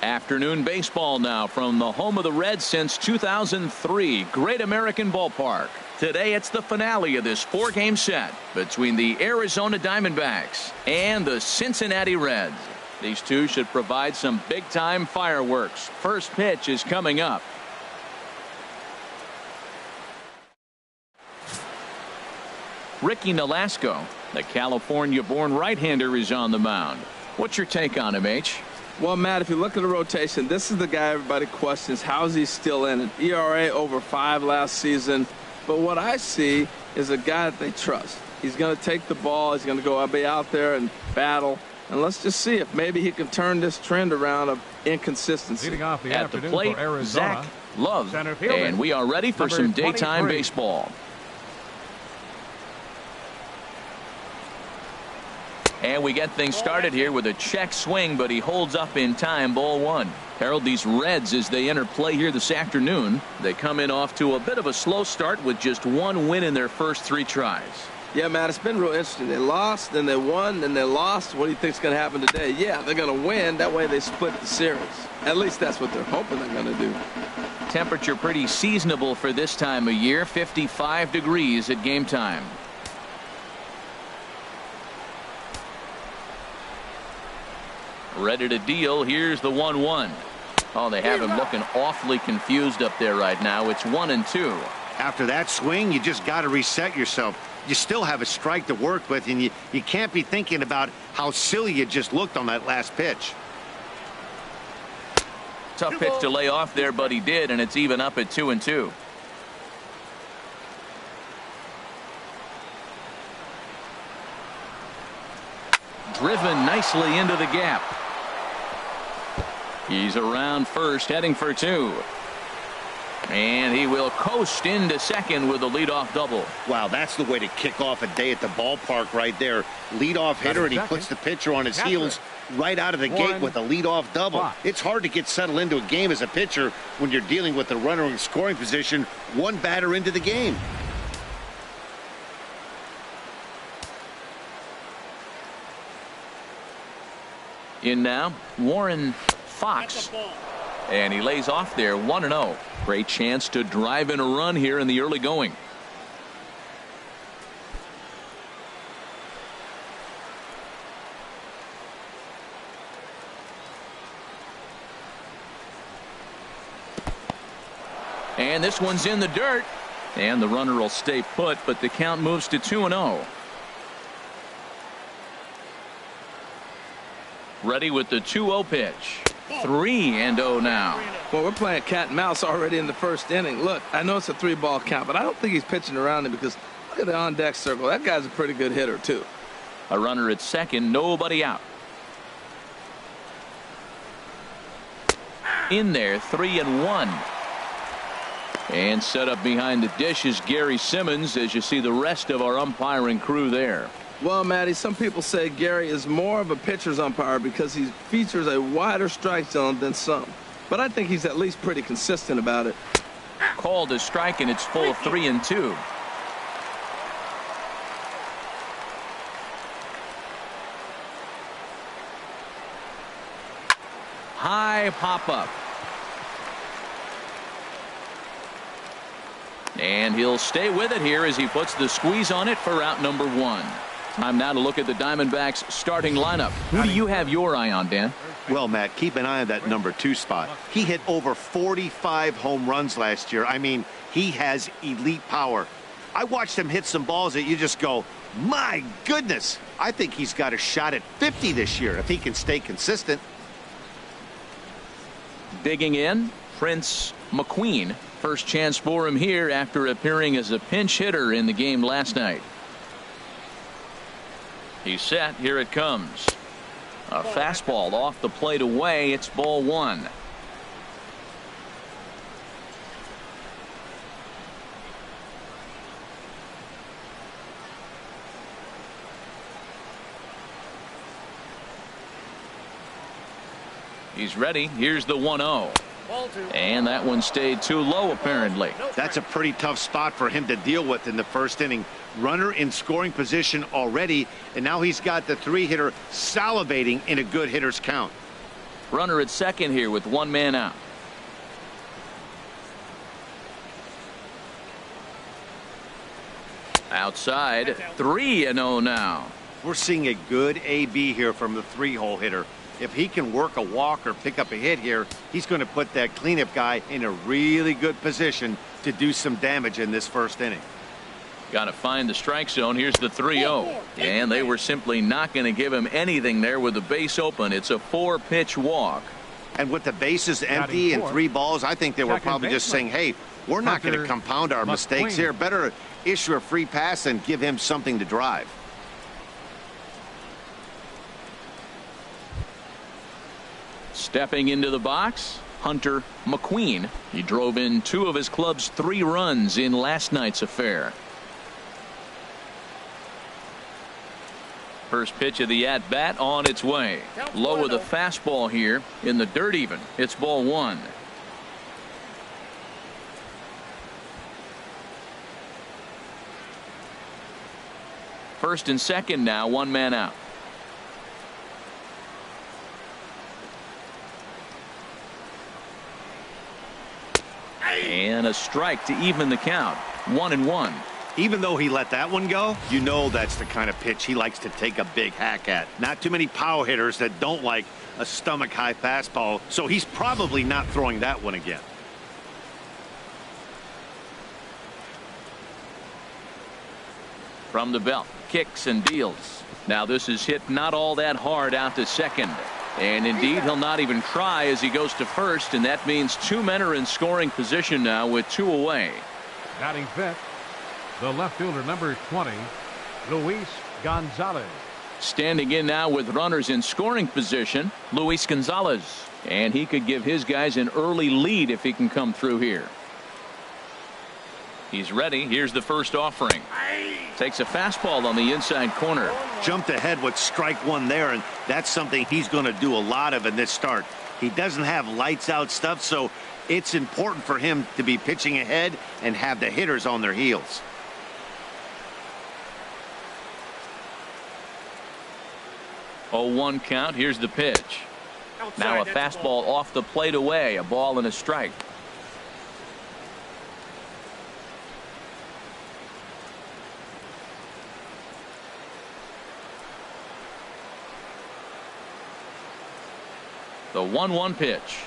Afternoon baseball now from the home of the Reds since 2003. Great American Ballpark. Today it's the finale of this 4-game set between the Arizona Diamondbacks and the Cincinnati Reds. These two should provide some big-time fireworks. First pitch is coming up. Ricky Nolasco, the California-born right-hander, is on the mound. What's your take on him, H? Well, Matt, if you look at the rotation, this is the guy everybody questions. How is he still in it? ERA over 5 last season. But what I see is a guy that they trust. He's going to take the ball. He's going to go be out there and battle. And let's just see if maybe he can turn this trend around of inconsistency. Leading off the At the afternoon plate, for Arizona, Zach Love. And we are ready for some daytime baseball. And we get things started here with a check swing, but he holds up in time. Ball 1. Harold, these Reds, as they enter play here this afternoon, they come in off to a bit of a slow start with just 1 win in their first 3 tries. Yeah, Matt, it's been real interesting. They lost, then they won, then they lost. What do you think's going to happen today? Yeah, they're going to win. That way they split the series. At least that's what they're hoping they're going to do. Temperature pretty seasonable for this time of year. 55 degrees at game time. Ready to deal. Here's the 1-1. Oh, they have him looking awfully confused up there right now. It's 1-2. After that swing, you just got to reset yourself. You still have a strike to work with, and you can't be thinking about how silly you just looked on that last pitch. Tough pitch to lay off there, but he did, and it's even up at 2-2. Driven nicely into the gap. He's around first, heading for 2. And he will coast into second with a leadoff double. Wow, that's the way to kick off a day at the ballpark right there. Leadoff hitter, and he puts the pitcher on his heels right out of the gate with a leadoff double. It's hard to get settled into a game as a pitcher when you're dealing with a runner in scoring position 1 batter into the game. In now, Warren Fox. And he lays off there, 1-0. Great chance to drive in a run here in the early going. And this one's in the dirt. And the runner will stay put, but the count moves to 2-0. Ready with the 2-0 pitch. 3-0 now. Well, we're playing cat and mouse already in the first inning. Look, I know it's a 3-ball count, but I don't think he's pitching around it because look at the on-deck circle. That guy's a pretty good hitter, too. A runner at second, nobody out. In there, 3-1. And set up behind the dish is Gary Simmons as you see the rest of our umpiring crew there. Well, Matty, some people say Gary is more of a pitcher's umpire because he features a wider strike zone than some. But I think he's at least pretty consistent about it. Called a strike, and it's full of 3-2. High pop-up. And he'll stay with it here as he puts the squeeze on it for out number 1. Time now to look at the Diamondbacks starting lineup. Who do you have your eye on, Dan? Well, Matt, keep an eye on that number 2 spot. He hit over 45 home runs last year. I mean, he has elite power. I watched him hit some balls that you just go, my goodness. I think he's got a shot at 50 this year if he can stay consistent. Digging in, Prince McQueen. First chance for him here after appearing as a pinch hitter in the game last night. He's set. Here it comes. A fastball off the plate away. It's ball 1. He's ready. Here's the 1-0. And that one stayed too low, apparently. That's a pretty tough spot for him to deal with in the first inning. Runner in scoring position already, and now he's got the 3-hitter salivating in a good hitter's count. Runner at second here with one man out. Outside, 3-0 now. We're seeing a good AB here from the 3-hole hitter. If he can work a walk or pick up a hit here, he's going to put that cleanup guy in a really good position to do some damage in this first inning. Got to find the strike zone. Here's the 3-0. And they were simply not going to give him anything there with the base open. It's a 4-pitch walk. And with the bases empty and 3 balls, I think they were probably just saying, hey, we're not going to compound our mistakes here. Better issue a free pass and give him something to drive. Stepping into the box, Hunter McQueen. He drove in 2 of his club's 3 runs in last night's affair. First pitch of the at-bat on its way. Low with a fastball here in the dirt even. It's ball 1. First and second now, one man out. And a strike to even the count. 1-1. Even though he let that one go, you know that's the kind of pitch he likes to take a big hack at. Not too many power hitters that don't like a stomach high fastball, so he's probably not throwing that one again. From the belt, kicks and deals. Now this is hit not all that hard out to second. And indeed, he'll not even try as he goes to first, and that means 2 men are in scoring position now with 2 away. Batting fifth, the left fielder, number 20, Luis Gonzalez. Standing in now with runners in scoring position, Luis Gonzalez. And he could give his guys an early lead if he can come through here. He's ready. Here's the first offering. Takes a fastball on the inside corner. Jumped ahead with strike 1 there, and that's something he's going to do a lot of in this start. He doesn't have lights out stuff, so it's important for him to be pitching ahead and have the hitters on their heels. Oh, 1 count. Here's the pitch. Now a fastball off the plate away. A ball and a strike. The 1-1 pitch.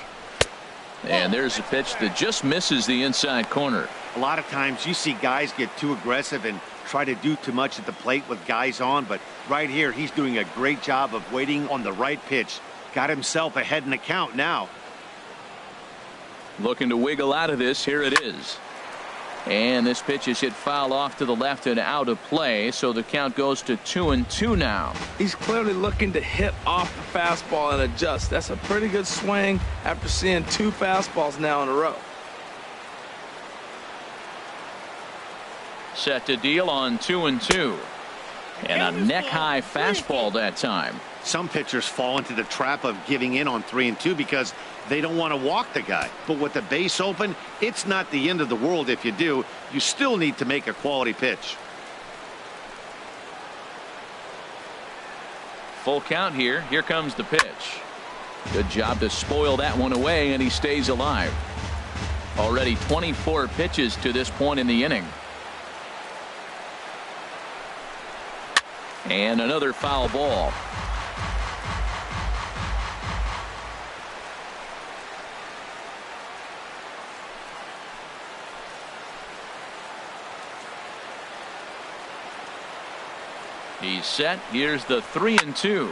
And there's a pitch that just misses the inside corner. A lot of times you see guys get too aggressive and try to do too much at the plate with guys on, but right here he's doing a great job of waiting on the right pitch. Got himself ahead in the count now. Looking to wiggle out of this. Here it is. And this pitch is hit foul off to the left and out of play, so the count goes to 2-2 now. He's clearly looking to hit off the fastball and adjust. That's a pretty good swing after seeing 2 fastballs now in a row. Set to deal on 2-2. And a neck-high fastball that time. Some pitchers fall into the trap of giving in on 3-2 because they don't want to walk the guy. But with the base open, it's not the end of the world if you do. You still need to make a quality pitch. Full count here. Here comes the pitch. Good job to spoil that one away, and he stays alive. Already 24 pitches to this point in the inning. And another foul ball. He's set. Here's the 3-2.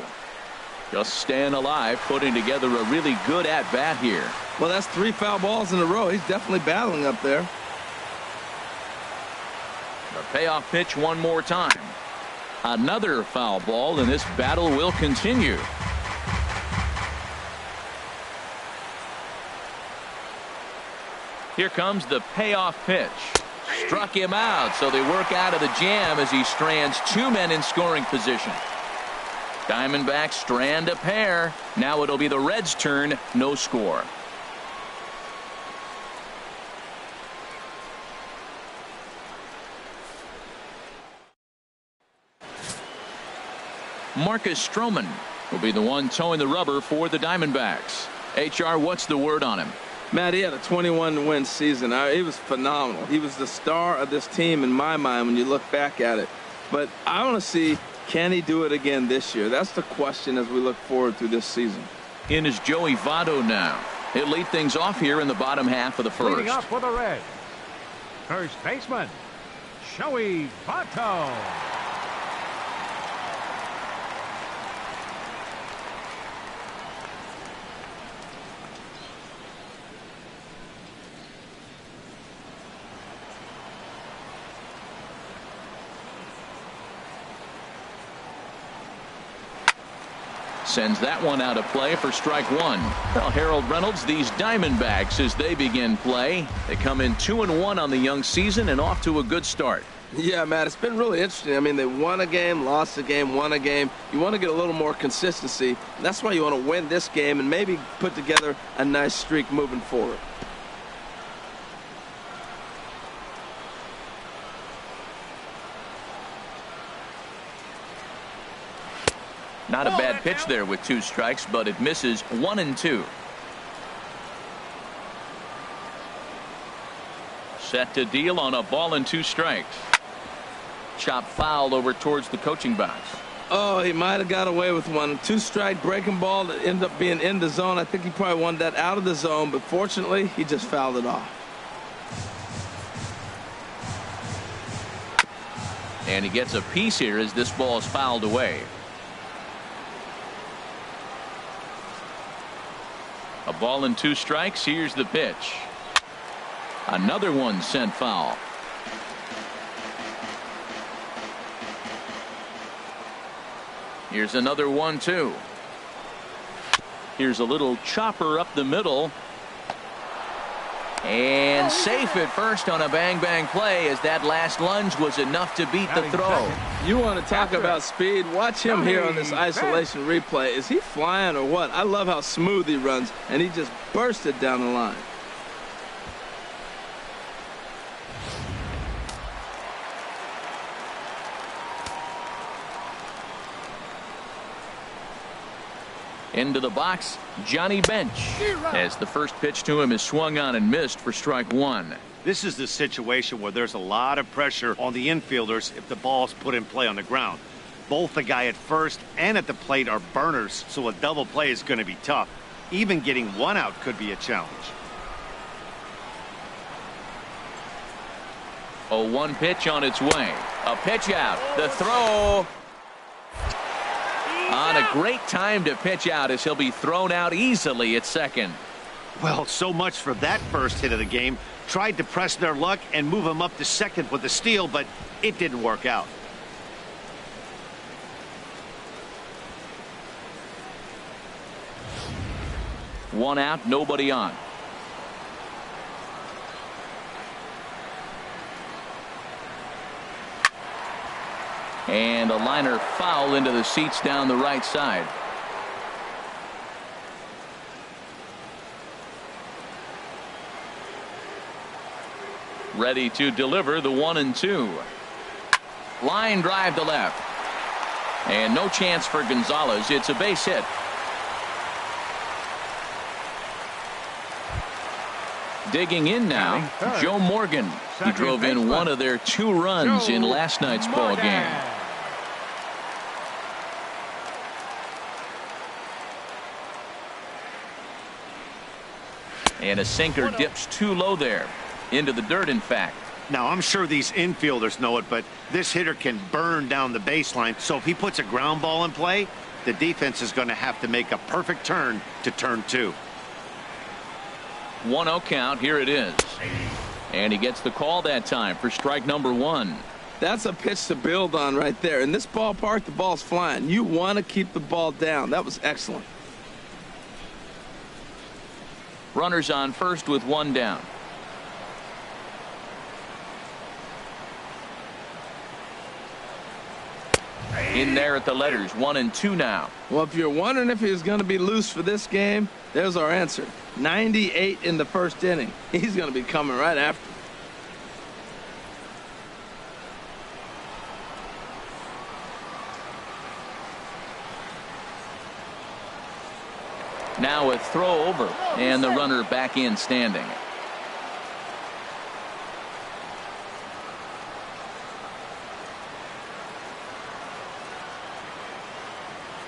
Just staying alive, putting together a really good at-bat here. Well, that's 3 foul balls in a row. He's definitely battling up there. The payoff pitch one more time. Another foul ball, and this battle will continue. Here comes the payoff pitch. Struck him out, so they work out of the jam as he strands 2 men in scoring position. Diamondbacks strand a pair. Now it'll be the Reds' turn. No score. Marcus Stroman will be the one towing the rubber for the Diamondbacks. HR, what's the word on him? Matt, he had a 21-win season. He was phenomenal. He was the star of this team in my mind when you look back at it. But I want to see, can he do it again this year? That's the question as we look forward through this season. In is Joey Votto now. He'll lead things off here in the bottom half of the first. Leading off for the Reds, first baseman, Joey Votto. Sends that one out of play for strike one. Well, Harold Reynolds, these Diamondbacks, as they begin play, they come in 2-1 on the young season and off to a good start. Yeah, Matt, it's been really interesting. I mean, they won a game, lost a game, won a game. You want to get a little more consistency. That's why you want to win this game and maybe put together a nice streak moving forward. Not a bad pitch there with 2 strikes, but it misses 1-2. Set to deal on a ball and 2 strikes. Chop foul over towards the coaching box. Oh, he might have got away with one. 2-strike breaking ball that ended up being in the zone. I think he probably wanted that out of the zone, but fortunately, he just fouled it off. And he gets a piece here as this ball is fouled away. A ball and 2 strikes. Here's the pitch. Another one sent foul. Here's another 1-2. Here's a little chopper up the middle. And safe at first on a bang-bang play as that last lunge was enough to beat the throw. You want to talk about speed? Watch him here on this isolation replay. Is he flying or what? I love how smooth he runs, and he just bursted down the line. Into the box, Johnny Bench, as the first pitch to him is swung on and missed for strike one. This is the situation where there's a lot of pressure on the infielders if the ball's put in play on the ground. Both the guy at first and at the plate are burners, so a double play is going to be tough. Even getting one out could be a challenge. 0-1 pitch on its way. A pitch out. The throw. On a great time to pitch out as he'll be thrown out easily at second. Well, so much for that first hit of the game. Tried to press their luck and move him up to second with a steal, but it didn't work out. One out, nobody on. And a liner foul into the seats down the right side. Ready to deliver the 1-2. Line drive to left. And no chance for Gonzalez. It's a base hit. Digging in now, Joe Morgan. He drove in one of their 2 runs in last night's ball game. And a sinker dips too low there. Into the dirt, in fact. Now, I'm sure these infielders know it, but this hitter can burn down the baseline. So if he puts a ground ball in play, the defense is going to have to make a perfect turn to turn 2. 1-0 count. Here it is. And he gets the call that time for strike number 1. That's a pitch to build on right there. In this ballpark, the ball's flying. You want to keep the ball down. That was excellent. Runners on first with 1 down. In there at the letters, 1-2 now. Well, if you're wondering if he's going to be loose for this game, there's our answer. 98 in the first inning. He's going to be coming right after. Now a throw over, and the runner back in standing.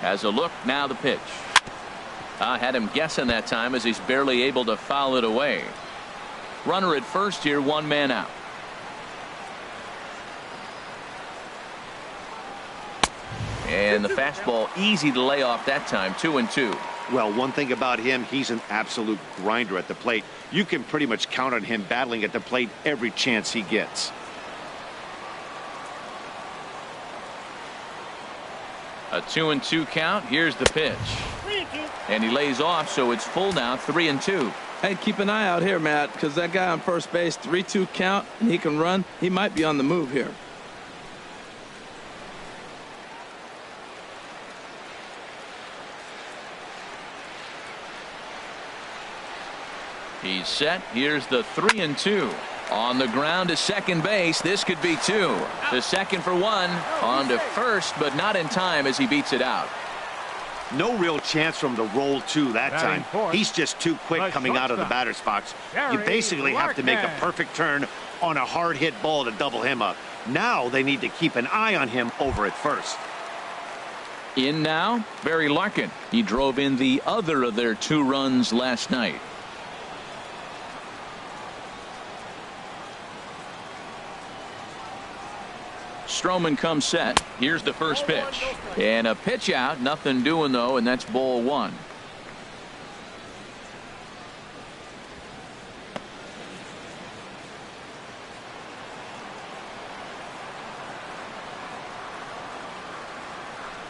Has a look, now the pitch. Had him guessing that time as he's barely able to foul it away. Runner at first here, one man out. And the fastball easy to lay off that time, 2-2. Well, one thing about him, he's an absolute grinder at the plate. You can pretty much count on him battling at the plate every chance he gets. A 2-2 count. Here's the pitch. And he lays off, so it's full now, 3-2. Hey, keep an eye out here, Matt, because that guy on first base, 3-2 count, and he can run. He might be on the move here. He's set. Here's the 3-2. On the ground to second base. This could be two. The second for one. On to first, but not in time as he beats it out. No real chance for him to roll two that time. He's just too quick coming out of the batter's box. You basically have to make a perfect turn on a hard hit ball to double him up. Now they need to keep an eye on him over at first. In now, Barry Larkin. He drove in the other of their 2 runs last night. Stroman comes set. Here's the first pitch. And a pitch out. Nothing doing, though, and that's ball 1.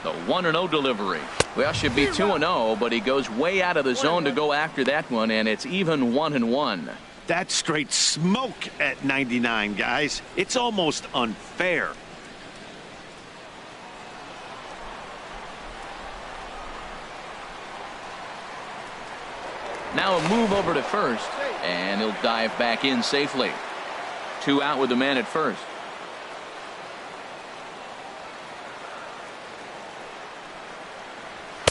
The 1-0 delivery. Well, should be 2-0, but he goes way out of the zone to go after that one, and it's even 1-1. That's straight smoke at 99, guys. It's almost unfair. Now a move over to first, and he'll dive back in safely. 2 out with the man at first.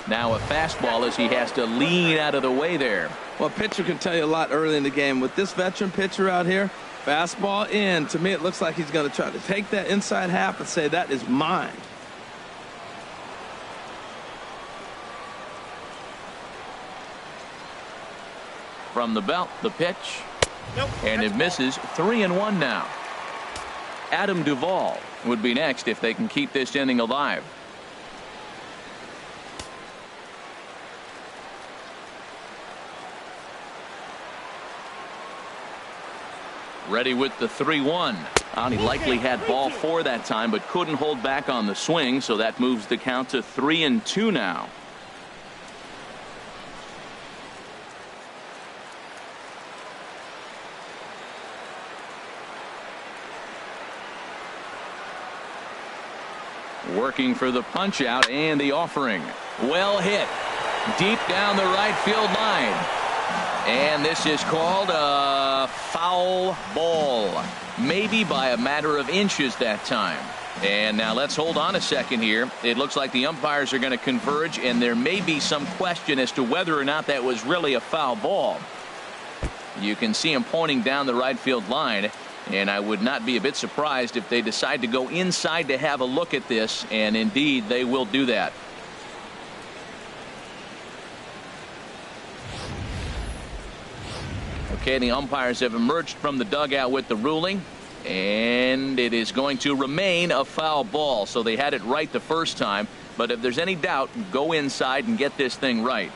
Now a fastball as he has to lean out of the way there. Well, pitcher can tell you a lot early in the game. With this veteran pitcher out here, fastball in. To me, it looks like he's going to try to take that inside half and say, that is mine. From the belt, the pitch. And it misses. 3-1 now. Adam Duvall would be next if they can keep this inning alive. Ready with the 3-1. He likely had ball 4 that time, but couldn't hold back on the swing, so that moves the count to 3-2 now. Working for the punch out and the offering. Well hit. Deep down the right field line. And this is called a foul ball. Maybe by a matter of inches that time. And now let's hold on a second here. It looks like the umpires are going to converge, and there may be some question as to whether or not that was really a foul ball. You can see him pointing down the right field line. And I would not be a bit surprised if they decide to go inside to have a look at this. And indeed, they will do that. Okay, the umpires have emerged from the dugout with the ruling. And it is going to remain a foul ball. So they had it right the first time. But if there's any doubt, go inside and get this thing right.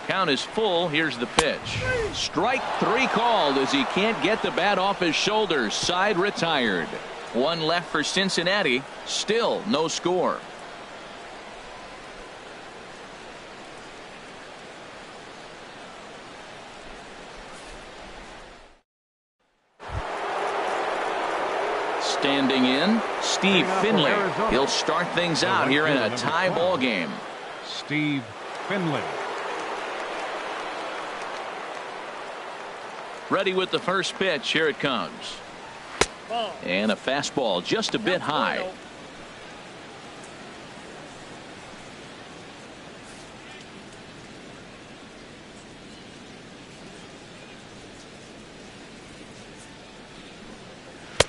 Count is full. Here's the pitch. Strike 3 called as he can't get the bat off his shoulders. Side retired. 1 left for Cincinnati. Still no score. Standing in, Steve Finley. He'll start things out here in a tie ball game. Steve Finley. Ready with the first pitch. Here it comes. And a fastball just a bit high.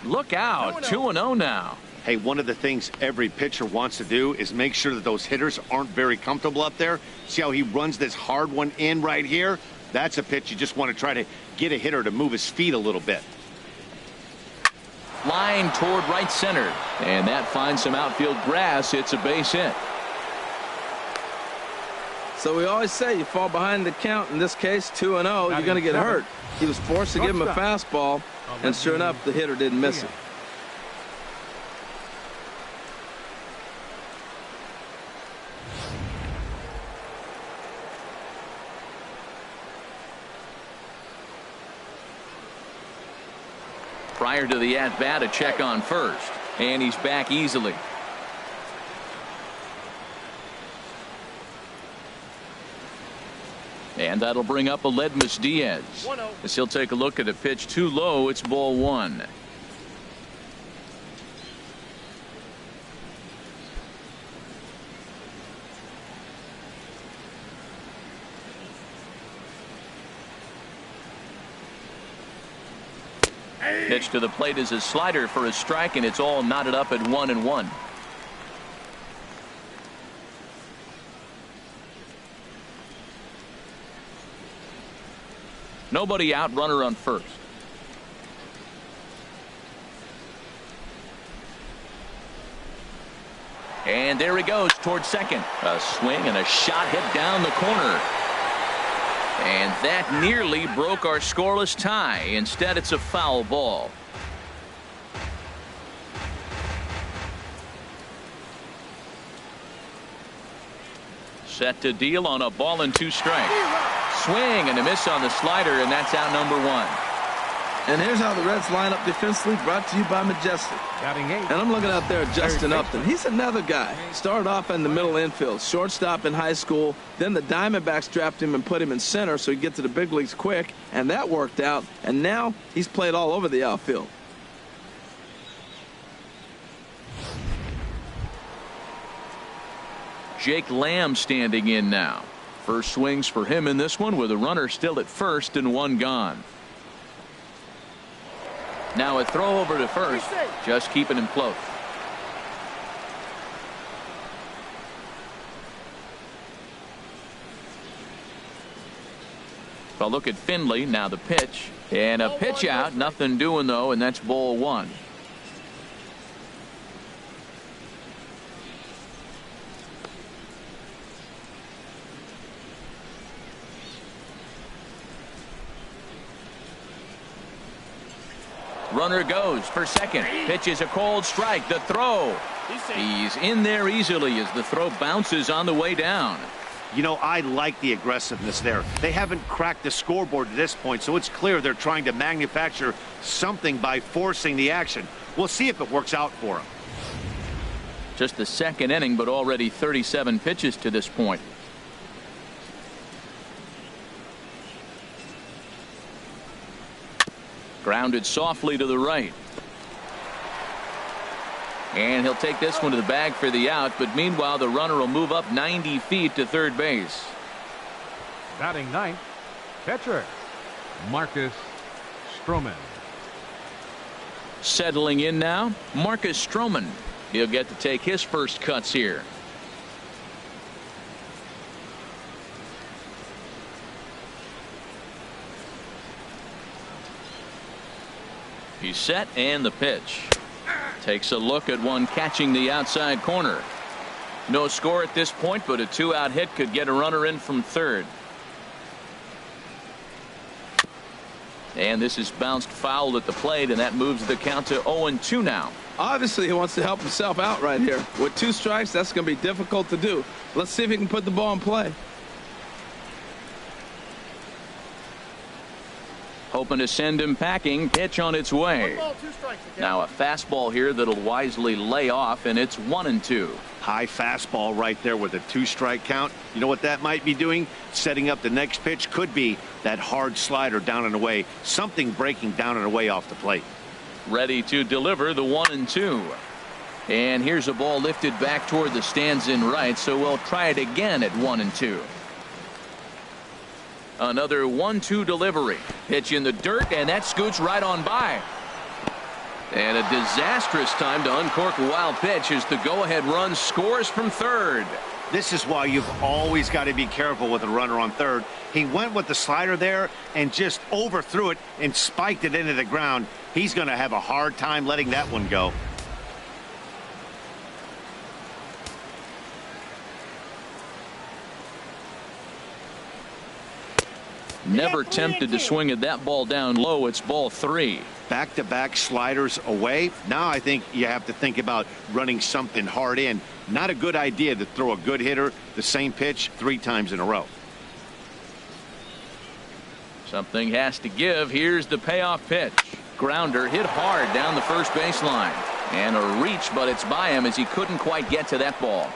Look out, 2-0 now. Hey, one of the things every pitcher wants to do is make sure that those hitters aren't very comfortable up there. See how he runs this hard one in right here? That's a pitch you just want to try to get a hitter to move his feet a little bit. Line toward right center, and that finds some outfield grass. It's a base hit. So we always say you fall behind the count. In this case, 2-0, you're going to get hurt. He was forced to give him a fastball, and sure enough, the hitter didn't miss it. Prior to the at-bat, a check on first, and he's back easily. And that'll bring up Aledmus Diaz. As he'll take a look at a pitch too low. It's ball one. Pitch to the plate is a slider for a strike, and it's all knotted up at 1-1. Nobody out, runner on first. And there he goes towards second. A swing and a shot hit down the corner. And that nearly broke our scoreless tie. Instead, it's a foul ball. Set to deal on a ball and 2 strikes. Swing and a miss on the slider, and that's out number 1. And here's how the Reds line up defensively, brought to you by Majestic. And I'm looking out there at Justin Upton. He's another guy. Started off in the middle infield, shortstop in high school. Then the Diamondbacks drafted him and put him in center so he'd get to the big leagues quick, and that worked out. And now he's played all over the outfield. Jake Lamb standing in now. First swings for him in this one with a runner still at first and 1 gone. Now a throw over to first, just keeping him close. Well, look at Finley. Now the pitch. And a pitch out. Nothing doing, though, and that's ball 1. Runner goes for second. Pitch is a cold strike. The throw. He's in there easily as the throw bounces on the way down. You know, I like the aggressiveness there. They haven't cracked the scoreboard at this point, so it's clear they're trying to manufacture something by forcing the action. We'll see if it works out for them. Just the second inning, but already 37 pitches to this point. Grounded softly to the right. And he'll take this one to the bag for the out, but meanwhile the runner will move up 90 feet to third base. Batting ninth, catcher Marcus Stroman. Settling in now, Marcus Stroman. He'll get to take his first cuts here. He's set, and the pitch. Takes a look at one catching the outside corner. No score at this point, but a 2-out hit could get a runner in from third. And this is bounced foul at the plate, and that moves the count to 0-2 now. Obviously, he wants to help himself out right here. With 2 strikes, that's going to be difficult to do. Let's see if he can put the ball in play. Hoping to send him packing. Pitch on its way. Now a fastball here that'll wisely lay off, and it's 1-2. High fastball right there with a 2-strike count. You know what that might be doing? Setting up the next pitch. Could be that hard slider down and away. Something breaking down and away off the plate. Ready to deliver the 1-2. And here's a ball lifted back toward the stands in right, so we'll try it again at 1-2. Another 1-2 delivery. Pitch in the dirt, and that scoots right on by. And a disastrous time to uncork a wild pitch as the go-ahead run scores from third. This is why you've always got to be careful with a runner on third. He went with the slider there and just overthrew it and spiked it into the ground. He's going to have a hard time letting that one go. Never tempted to swing at that ball down low. It's ball 3. Back-to-back sliders away. Now I think you have to think about running something hard in. Not a good idea to throw a good hitter the same pitch 3 times in a row. Something has to give. Here's the payoff pitch. Grounder hit hard down the first baseline. And a reach, but it's by him as he couldn't quite get to that ball.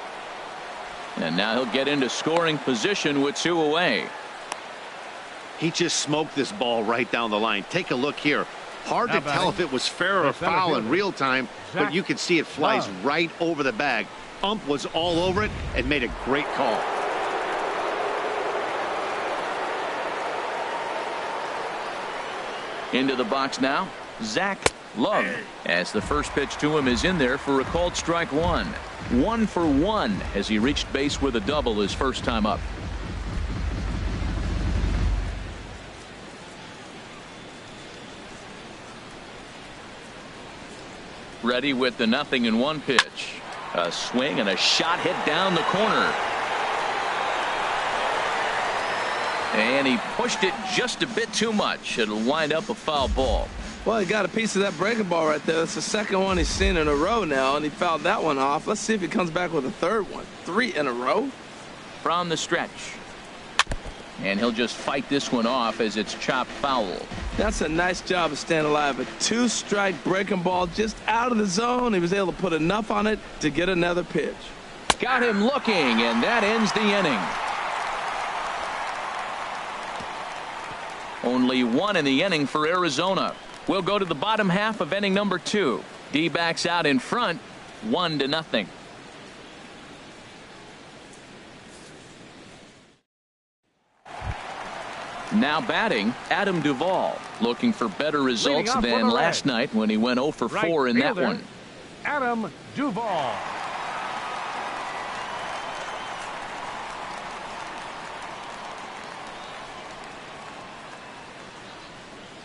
And now he'll get into scoring position with 2 away. He just smoked this ball right down the line. Take a look here. Hard to tell if it was fair or foul in real time, but you can see it flies right over the bag. Ump was all over it and made a great call. Into the box now, Zach Love, as the first pitch to him is in there for a called strike 1. 1 for 1 as he reached base with a double his first time up. Ready with the 0-1 pitch. A swing and a shot hit down the corner. And he pushed it just a bit too much. It'll wind up a foul ball. Well, he got a piece of that breaking ball right there. That's the second one he's seen in a row now, and he fouled that one off. Let's see if he comes back with a third one. 3 in a row. From the stretch. And he'll just fight this one off as it's chopped foul. That's a nice job of staying alive. A 2-strike breaking ball just out of the zone. He was able to put enough on it to get another pitch. Got him looking, and that ends the inning. Only 1 in the inning for Arizona. We'll go to the bottom half of inning number 2. D-backs out in front, 1-0. Now batting, Adam Duvall, looking for better results than last night when he went 0 for 4 in that one. Adam Duvall.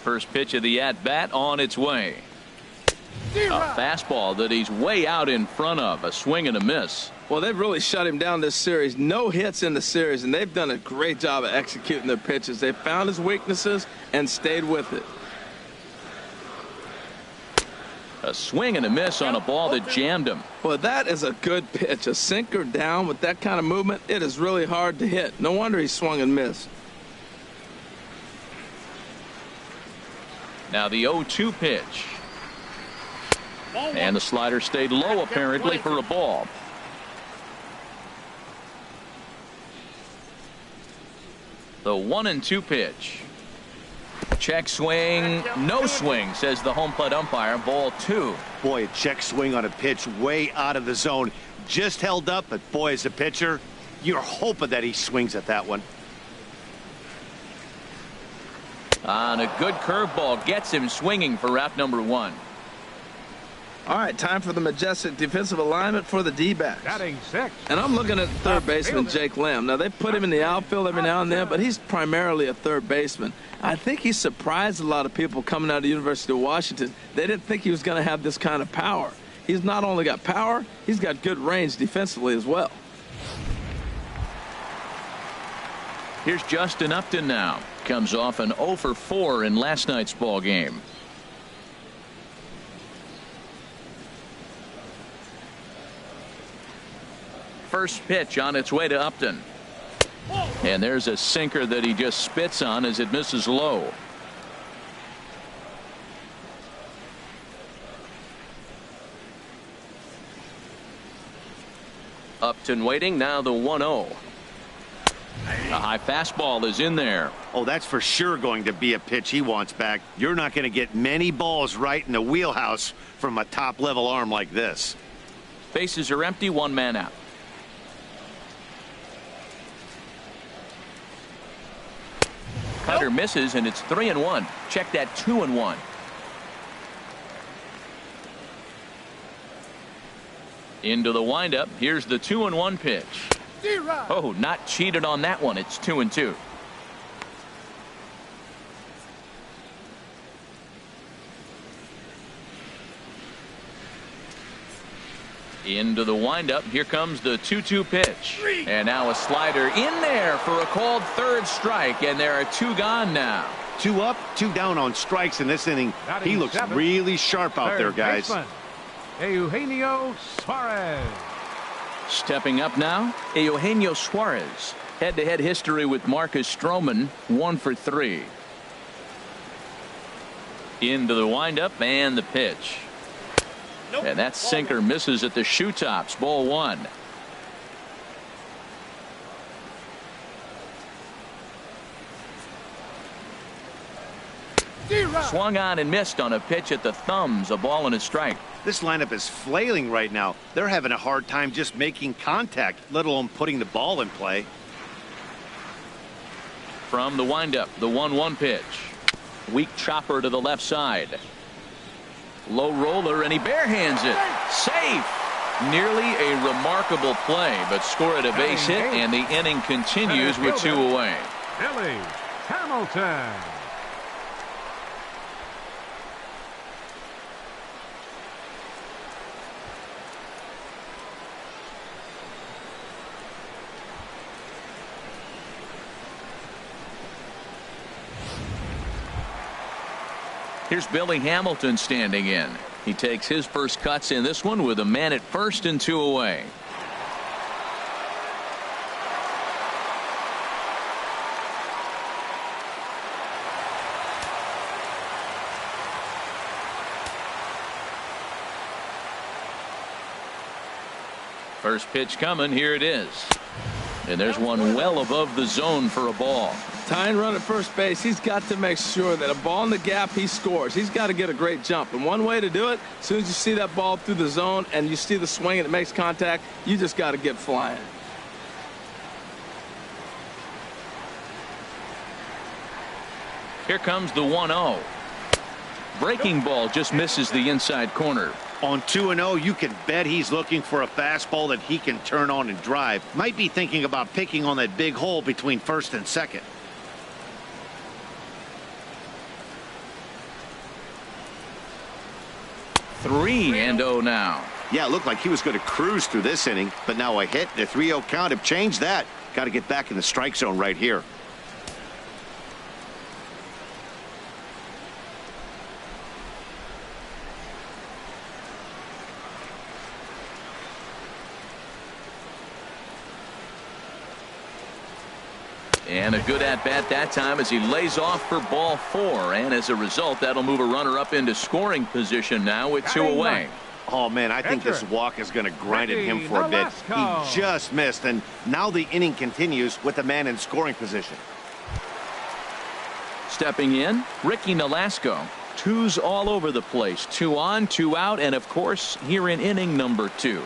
First pitch of the at-bat on its way. A fastball that he's way out in front of. A swing and a miss. Well, they've really shut him down this series. No hits in the series, and they've done a great job of executing their pitches. They found his weaknesses and stayed with it. A swing and a miss on a ball that jammed him. Well, that is a good pitch. A sinker down with that kind of movement, it is really hard to hit. No wonder he swung and missed. Now the 0-2 pitch. And the slider stayed low apparently for a ball. The 1-2 pitch. Check swing, no swing, says the home plate umpire. Ball 2. Boy, a check swing on a pitch way out of the zone. Just held up, but boy, as a pitcher, you're hoping that he swings at that one. On a good curveball gets him swinging for out number 1. All right, time for the majestic defensive alignment for the D-backs. Batting 6. And I'm looking at third baseman Jake Lamb. Now, they put him in the outfield every now and then, but he's primarily a third baseman. I think he surprised a lot of people coming out of the University of Washington. They didn't think he was going to have this kind of power. He's not only got power, he's got good range defensively as well. Here's Justin Upton now. Comes off an 0 for 4 in last night's ball game. First pitch on its way to Upton. And there's a sinker that he just spits on as it misses low. Upton waiting, now the 1-0. A high fastball is in there. Oh, that's for sure going to be a pitch he wants back. You're not going to get many balls right in the wheelhouse from a top-level arm like this. Bases are empty, 1 man out. Cutter misses, and it's 3-1. Check that 2-1. Into the windup. Here's the 2-1 pitch. Oh, not cheated on that one. It's 2-2. Into the windup. Here comes the 2-2 pitch. And now a slider in there for a called third strike. And there are 2 gone now. 2 up, 2 down on strikes in this inning. He looks really sharp out there, guys. Eugenio Suarez. Stepping up now, Eugenio Suarez. Head-to-head history with Marcus Stroman, 1 for 3. Into the windup and the pitch. And that sinker misses at the shoe tops. Ball 1. Swung on and missed on a pitch at the thumbs. A ball and a strike. This lineup is flailing right now. They're having a hard time just making contact, let alone putting the ball in play. From the windup, the 1-1 pitch. Weak chopper to the left side. Low roller, and he barehands it. Safe. Nearly a remarkable play, but score at a base hit, and the inning continues with 2 away. Billy Hamilton. Here's Billy Hamilton standing in. He takes his first cuts in this one with a man at first and 2 away. First pitch coming. Here it is. And there's one well above the zone for a ball. Tying run at first base, he's got to make sure that a ball in the gap, he scores. He's got to get a great jump. And one way to do it, as soon as you see that ball through the zone and you see the swing and it makes contact, you just got to get flying. Here comes the 1-0. Breaking ball just misses the inside corner. On 2-0, you can bet he's looking for a fastball that he can turn on and drive. Might be thinking about picking on that big hole between first and second. Three and 0 now. Yeah, it looked like he was going to cruise through this inning, but now a hit, the 3-0 count have changed that. Got to get back in the strike zone right here. And a good at-bat that time as he lays off for ball 4. And as a result, that'll move a runner up into scoring position now with 2 away. Oh, man, I think this walk is going to grind at him for a bit. He just missed, and now the inning continues with a man in scoring position. Stepping in, Ricky Nolasco. 2s all over the place. 2 on, 2 out, and of course, here in inning number 2.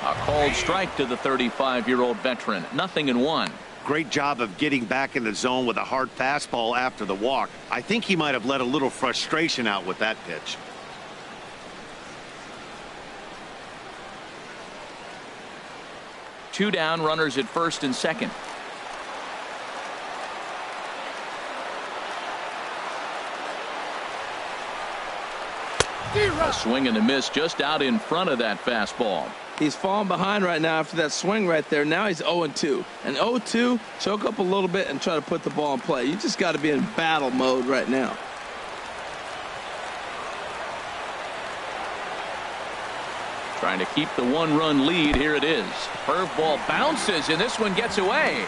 A called strike to the 35-year-old veteran. 0-1. Great job of getting back in the zone with a hard fastball after the walk. I think he might have let a little frustration out with that pitch. Two down, runners at first and second. A swing and a miss just out in front of that fastball. He's falling behind right now after that swing right there. Now he's 0-2. And 0-2, choke up a little bit and try to put the ball in play. You just got to be in battle mode right now. Trying to keep the 1-run lead. Here it is. Curveball bounces, and this one gets away.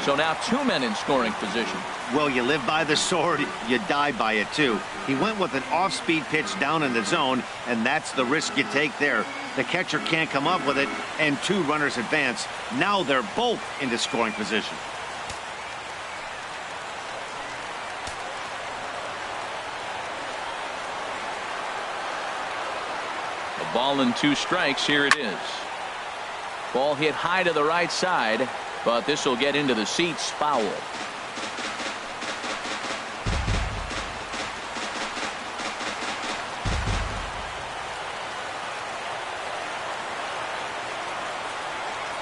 So now 2 men in scoring position. Well, you live by the sword, you die by it too. He went with an off-speed pitch down in the zone, and that's the risk you take there. The catcher can't come up with it, and 2 runners advance. Now they're both into scoring position. A ball and 2 strikes. Here it is. Ball hit high to the right side. but this will get into the seats. Foul.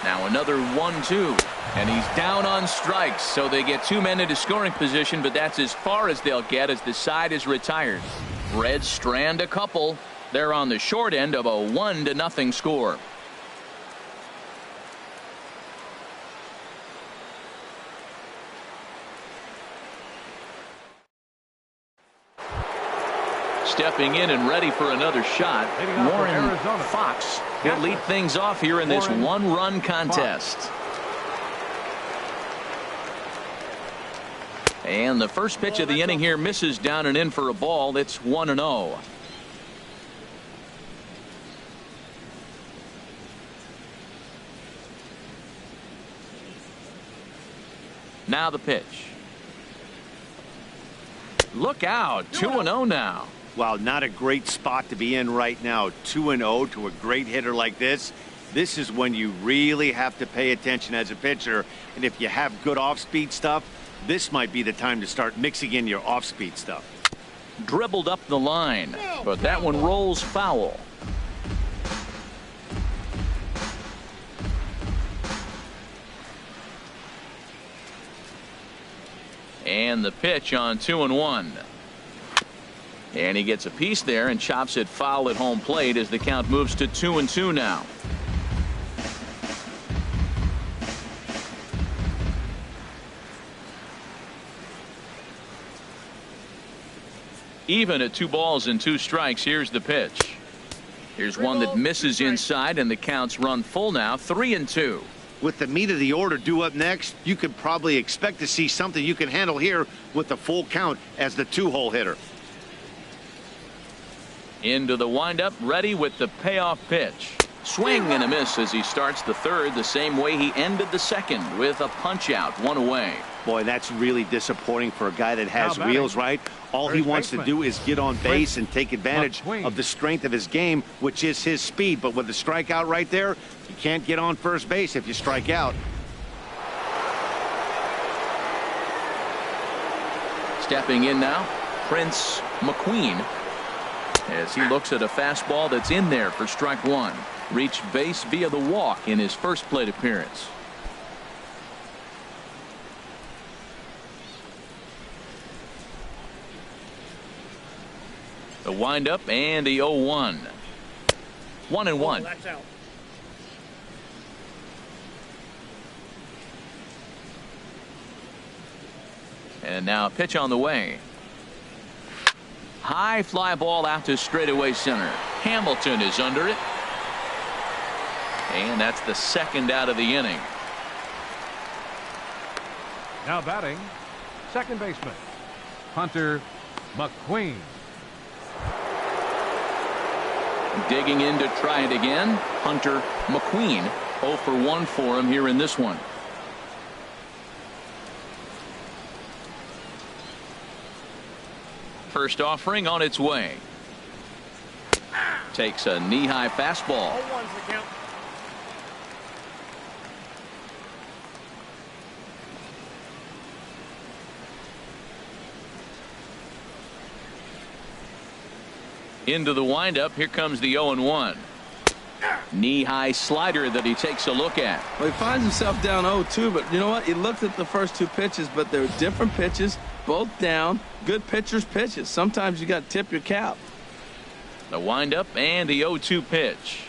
Now another 1-2, and he's down on strikes, so they get 2 men into scoring position, but that's as far as they'll get as the side is retired. Reds strand a couple. They're on the short end of a 1-0 score. Stepping in and ready for another shot, Warren Fox will lead things off here in this 1-run contest. And the first pitch of the inning here misses down and in for a ball. It's 1-0. Now the pitch. Look out, 2-0 now. Wow, not a great spot to be in right now. 2-0 to a great hitter like this. This is when you really have to pay attention as a pitcher. And if you have good off-speed stuff, this might be the time to start mixing in your off-speed stuff. Dribbled up the line, but that one rolls foul. And the pitch on 2-1. And he gets a piece there and chops it foul at home plate as the count moves to 2-2 now. Even at 2 balls and 2 strikes. Here's the pitch. Here's one that misses inside, and the counts run full now. 3-2. With the meat of the order due up next, you could probably expect to see something you can handle here with the full count as the 2-hole hitter. Into the windup, ready with the payoff pitch. Swing and a miss as he starts the third the same way he ended the second, with a punch out, 1 away. Boy, that's really disappointing for a guy that has wheels, right? All he wants to do is get on base and take advantage of the strength of his game, which is his speed. But with the strikeout right there, you can't get on first base if you strike out. Stepping in now, Prince McQueen, as he looks at a fastball that's in there for strike 1. Reached base via the walk in his first plate appearance. The windup and the 0-1. 1-1. That's out. And now a pitch on the way. High fly ball out to straightaway center. Hamilton is under it. And that's the second out of the inning. Now batting, second baseman, Hunter McQueen. Digging in to try it again, Hunter McQueen. 0 for 1 for him here in this one. First offering on its way. Takes a knee-high fastball. 0-1's the count. Into the windup. Here comes the 0-1. Knee-high slider that he takes a look at. Well, he finds himself down 0-2, but you know what? He looked at the first 2 pitches, but they're different pitches, both down. Good pitchers' pitches. Sometimes you got to tip your cap. The windup and the 0-2 pitch.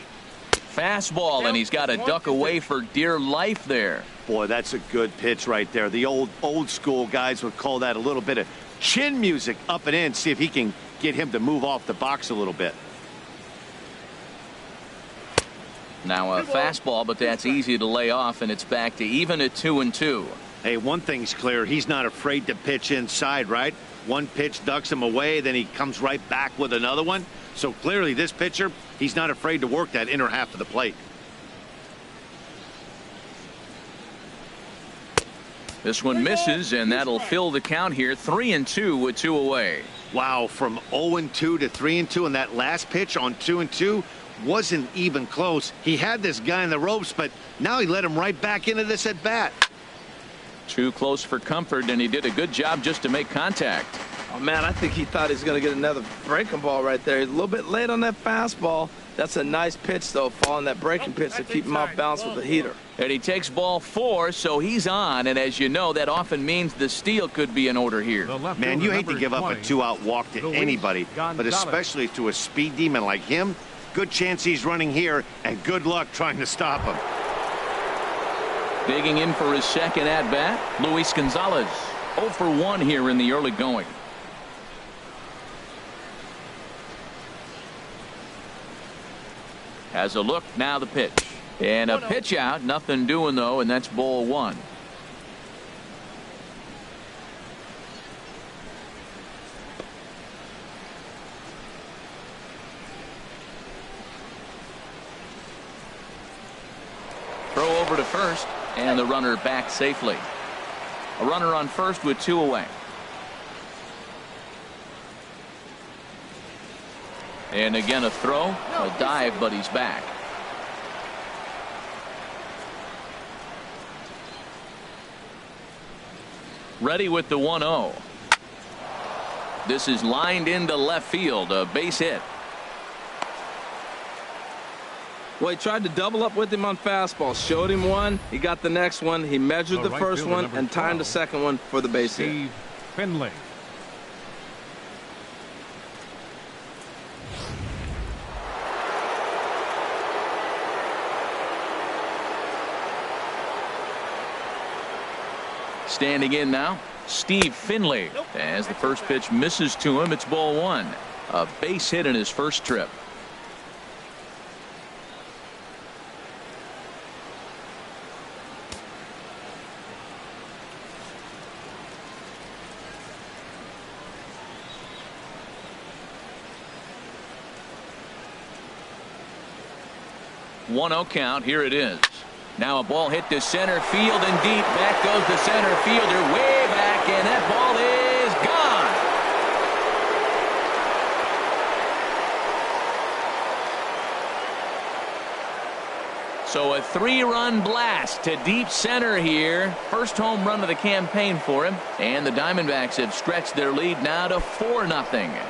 Fastball, and he's got to duck away for dear life there. Boy, that's a good pitch right there. The old school guys would call that a little bit of chin music up and in. See if he can get him to move off the box a little bit. Now a fastball, but that's easy to lay off, and it's back to even at 2-2. Hey, one thing's clear. He's not afraid to pitch inside, right? One pitch ducks him away, then he comes right back with another one. So clearly this pitcher, he's not afraid to work that inner half of the plate. This one misses, and that'll fill the count here. 3-2 with 2 away. Wow, from 0-2 to 3-2 in that last pitch on 2-2. wasn't even close. He had this guy in the ropes, but now he let him right back into this at bat. Too close for comfort, and he did a good job just to make contact. Oh, man, I think he thought he was going to get another breaking ball right there. He's a little bit late on that fastball. That's a nice pitch, though, following that breaking pitch to keep him off balance with the heater. And he takes ball 4, so he's on. And as you know, that often means the steal could be in order here. Man, you hate to give up a 2-out walk to anybody, but especially to a speed demon like him. Good chance he's running here, and good luck trying to stop him. Digging in for his second at-bat, Luis Gonzalez. 0 for 1 here in the early going. Has a look, now the pitch. And a pitch out, nothing doing though, and that's ball 1. Throw over to first, and the runner back safely. A runner on first with 2 away. And again a throw, a dive, but he's back. Ready with the 1-0. This is lined into left field, a base hit. Well, he tried to double up with him on fastball. Showed him one. He got the next one. He measured the first one and timed the second one for the base hit. Steve Finley. Standing in now, Steve Finley. As the first pitch misses to him, it's ball 1. A base hit in his first trip. One 0 count. Here it is. Now a ball hit to center field and deep. Back goes the center fielder way back, and that ball is gone. So a 3-run blast to deep center here. First home run of the campaign for him. And the Diamondbacks have stretched their lead now to 4-0.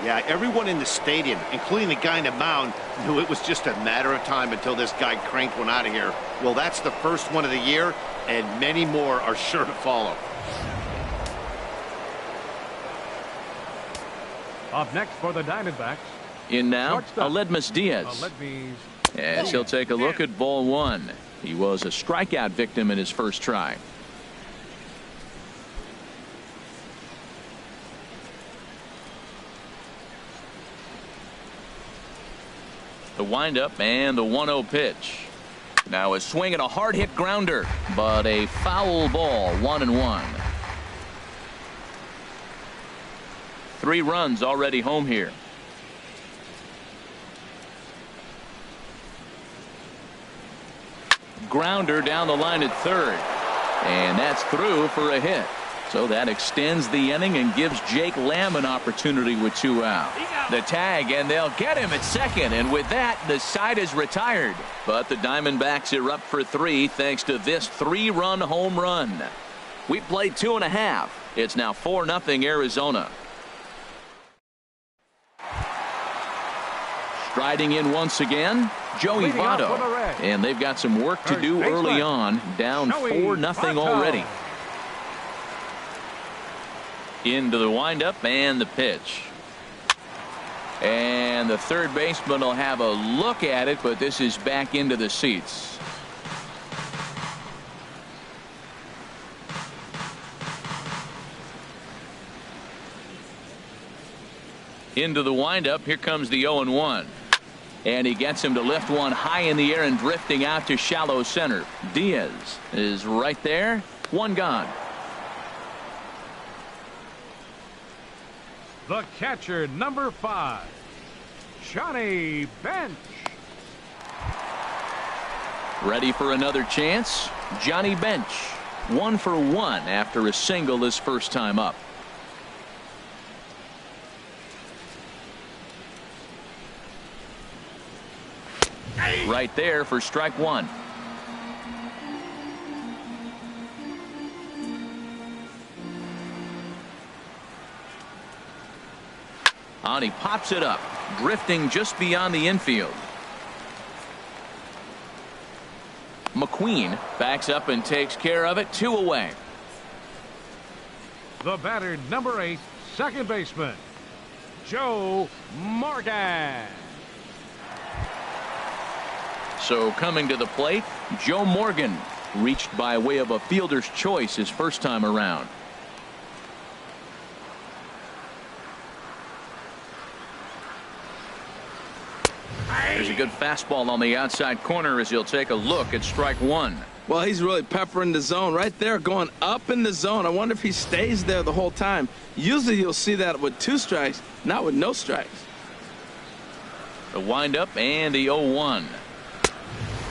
Yeah, everyone in the stadium, including the guy in the mound, knew it was just a matter of time until this guy cranked one out of here. Well, that's the first one of the year, and many more are sure to follow. Up next for the Diamondbacks. In now, Aledmus Diaz. As he'll take a look at ball 1. He was a strikeout victim in his first try. The windup and the 1-0 pitch. Now a swing and a hard hit grounder, but a foul ball. 1-1. 3 runs already home here. Grounder down the line at third, and that's through for a hit. So that extends the inning and gives Jake Lamb an opportunity with 2 out. The tag, and they'll get him at second, and with that the side is retired. But the Diamondbacks are up for 3 thanks to this 3-run home run. We played 2.5. It's now 4-0 Arizona. Striding in once again, Joey Votto, and they've got some work to do early on, down 4-0 already. Into the windup and the pitch. And the third baseman will have a look at it, but this is back into the seats. Into the windup. Here comes the 0-1. And he gets him to lift one high in the air and drifting out to shallow center. Diaz is right there. 1 gone. The catcher, number 5, Johnny Bench. Ready for another chance. Johnny Bench. 1 for 1 after a single his first time up. Right there for strike one. And he pops it up, drifting just beyond the infield. McQueen backs up and takes care of it. 2 away. The batter, number 8, second baseman, Joe Morgan. So coming to the plate, Joe Morgan, reached by way of a fielder's choice his first time around. There's a good fastball on the outside corner as he'll take a look at strike one. Well, he's really peppering the zone right there, going up in the zone. I wonder if he stays there the whole time. Usually you'll see that with 2 strikes, not with no strikes. The windup and the 0-1.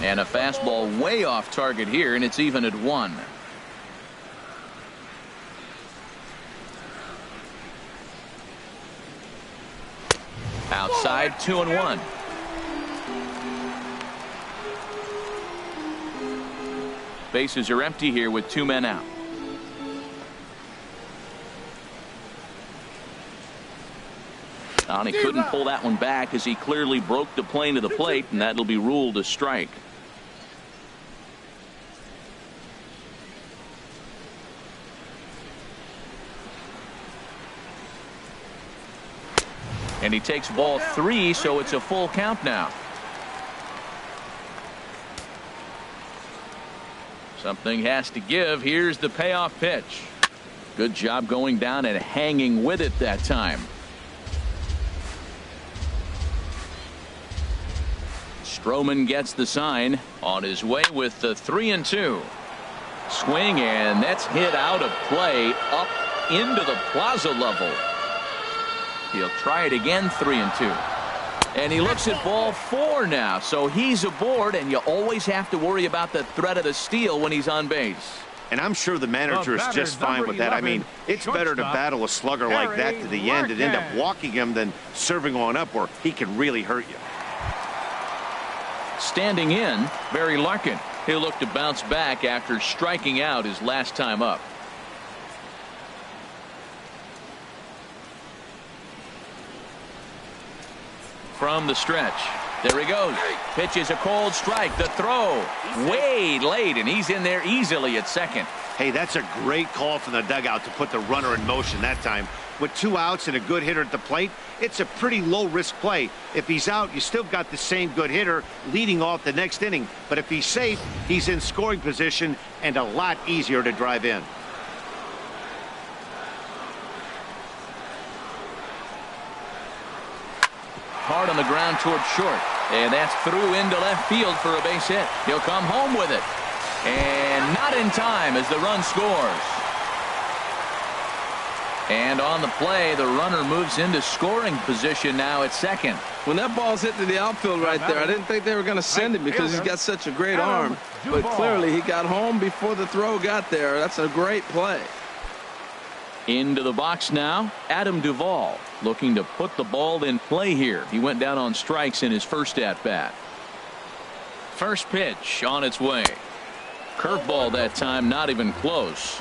And a fastball way off target here, and it's even at 1. Outside, 2-1. Bases are empty here with 2 men out. And he couldn't pull that one back as he clearly broke the plane to the plate, and that'll be ruled a strike. And he takes ball 3, so it's a full count now. Something has to give. Here's the payoff pitch. Good job going down and hanging with it that time. Stroman gets the sign, on his way with the 3-2. Swing, and that's hit out of play up into the plaza level. He'll try it again. 3-2. And he looks at ball 4 now, so he's aboard, and you always have to worry about the threat of the steal when he's on base. And I'm sure the manager is just fine with that. I mean, it's better to battle a slugger like that to the end and end up walking him than serving on up where he can really hurt you. Standing in, Barry Larkin. He'll look to bounce back after striking out his last time up. From the stretch, there he goes. Pitches a cold strike. The throw way late, and he's in there easily at second. Hey, that's a great call from the dugout to put the runner in motion that time. With 2 outs and a good hitter at the plate, it's a pretty low-risk play. If he's out, you still got the same good hitter leading off the next inning. But if he's safe, he's in scoring position and a lot easier to drive in. Hard on the ground toward short, and that's through into left field for a base hit. He'll come home with it, and not in time as the run scores. And on the play, the runner moves into scoring position now at second. When that ball's hit to the outfield right there, I didn't think they were going to send him because he's got such a great arm. But clearly he got home before the throw got there. That's a great play. Into the box now, Adam Duvall looking to put the ball in play here. He went down on strikes in his first at bat. First pitch on its way. Curveball that time, not even close.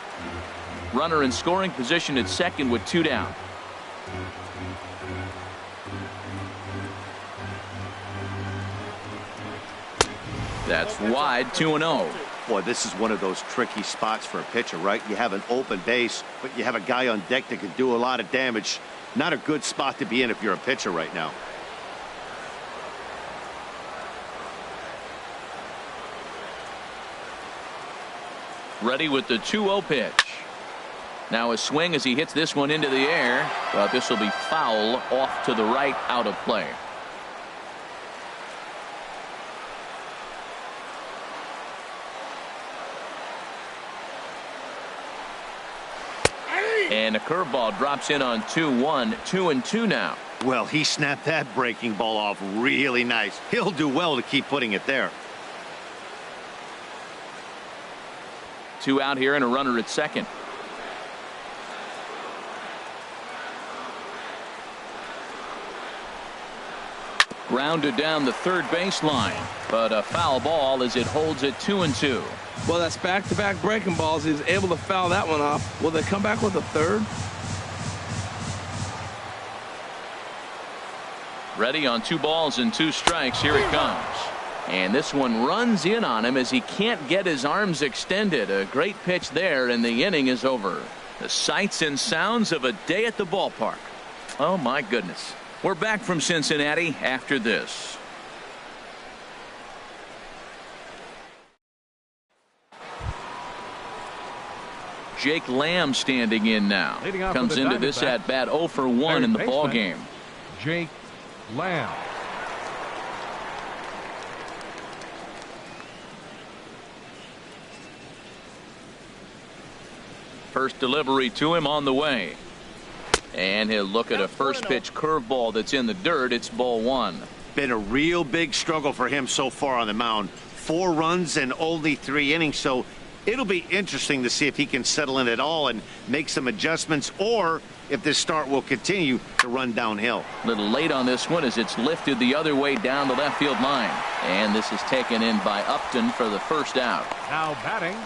Runner in scoring position at second with 2 down. That's wide. 2-0. Boy, this is one of those tricky spots for a pitcher, right? You have an open base, but you have a guy on deck that can do a lot of damage. Not a good spot to be in if you're a pitcher right now. Ready with the 2-0 pitch. Now a swing as he hits this one into the air, but this will be foul off to the right, out of play. And a curveball drops in on 2-1, 2-2 now. Well, he snapped that breaking ball off really nice. He'll do well to keep putting it there. 2 out here and a runner at second. Grounded down the third baseline, but a foul ball as it holds it 2-2. Well, that's back-to-back breaking balls. He was able to foul that one off. Will they come back with a third? Ready on 2 balls and 2 strikes. Here it comes. And this one runs in on him as he can't get his arms extended. A great pitch there, and the inning is over. The sights and sounds of a day at the ballpark. Oh, my goodness. We're back from Cincinnati after this. Jake Lamb standing in now. Comes into this at bat 0 for 1 in the ball game. Jake Lamb. First delivery to him on the way. And he'll look at a first pitch curveball that's in the dirt. It's ball 1. Been a real big struggle for him so far on the mound. 4 runs and only 3 innings. So it'll be interesting to see if he can settle in at all and make some adjustments, or if this start will continue to run downhill. A little late on this one as it's lifted the other way down the left field line. And this is taken in by Upton for the first out. Now batting,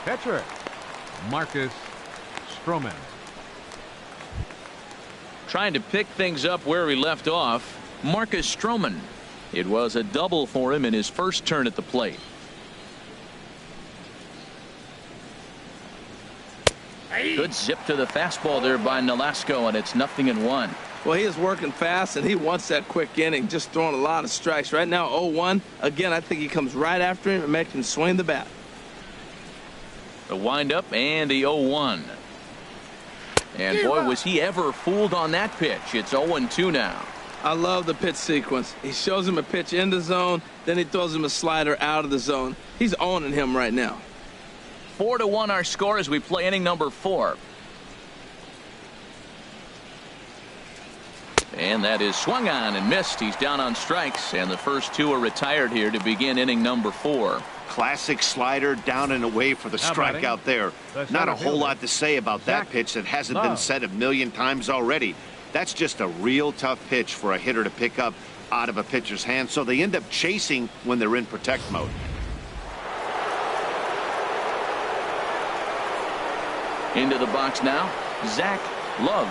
pitcher Marcus Stroman. Trying to pick things up where he left off, Marcus Stroman. It was a double for him in his first turn at the plate. Good zip to the fastball there by Nolasco, and it's 0-1. Well, he is working fast, and he wants that quick inning, just throwing a lot of strikes. Right now, 0-1. Again, I think he comes right after him and makes him swing the bat. The windup and the 0-1. And boy, was he ever fooled on that pitch. It's 0-2 now. I love the pitch sequence. He shows him a pitch in the zone, then he throws him a slider out of the zone. He's owning him right now. 4-1 our score as we play inning number 4. And that is swung on and missed. He's down on strikes, and the first 2 are retired here to begin inning number 4. Classic slider down and away for the strike out there. Not a whole lot to say about that pitch that hasn't been said a million times already. That's just a real tough pitch for a hitter to pick up out of a pitcher's hand, so they end up chasing when they're in protect mode. Into the box now, Zach Love,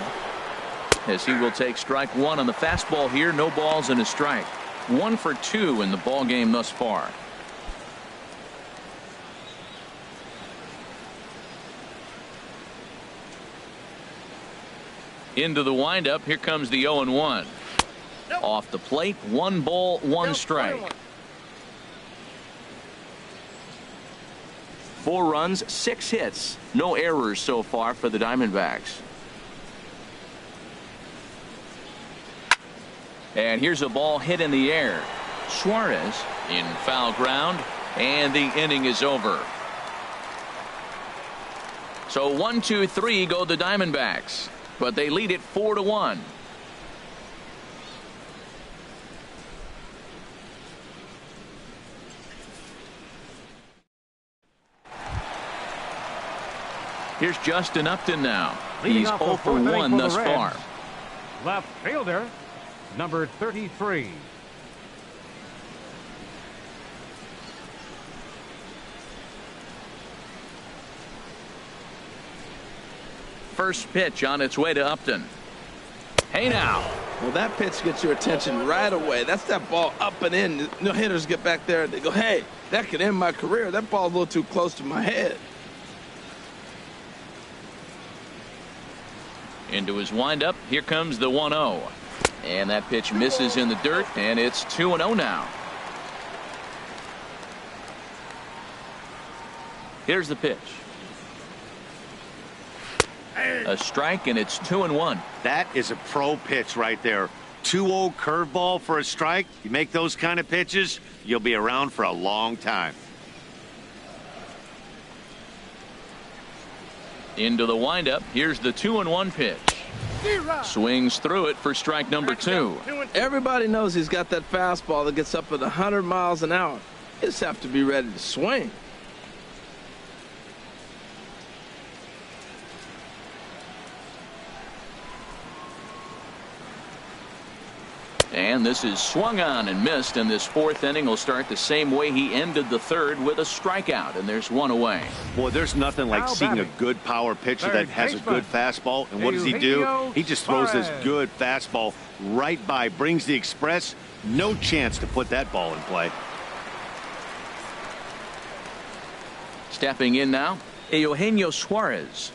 as he will take strike 1 on the fastball here. No balls and a strike. 1 for 2 in the ball game thus far. Into the windup. Here comes the 0-1. Off the plate, 1 ball, 1 strike. 4 runs, 6 hits. No errors so far for the Diamondbacks. And here's a ball hit in the air. Suarez in foul ground, and the inning is over. So 1, 2, 3 go the Diamondbacks, but they lead it 4-1. Here's Justin Upton now. He's 0 for 1 thus far. Left fielder, number 33. First pitch on its way to Upton. Hey now. Well, that pitch gets your attention right away. That's that ball up and in. No hitters get back there and they go, hey, that could end my career. That ball's a little too close to my head. Into his windup. Here comes the 1-0. And that pitch misses in the dirt, and it's 2-0 now. Here's the pitch. A strike, and it's 2-1. That is a pro pitch right there. 2-0 curveball for a strike. You make those kind of pitches, you'll be around for a long time. Into the windup. Here's the 2-1 pitch. Swings through it for strike number 2. Everybody knows he's got that fastball that gets up at 100 miles an hour. You just have to be ready to swing. And this is swung on and missed, and this fourth inning will start the same way he ended the third, with a strikeout, and there's one away. Boy, there's nothing like seeing a good power pitcher that has a good fastball. And what does he do? He just throws this good fastball right by, brings the express. No chance to put that ball in play. Stepping in now, Eugenio Suarez.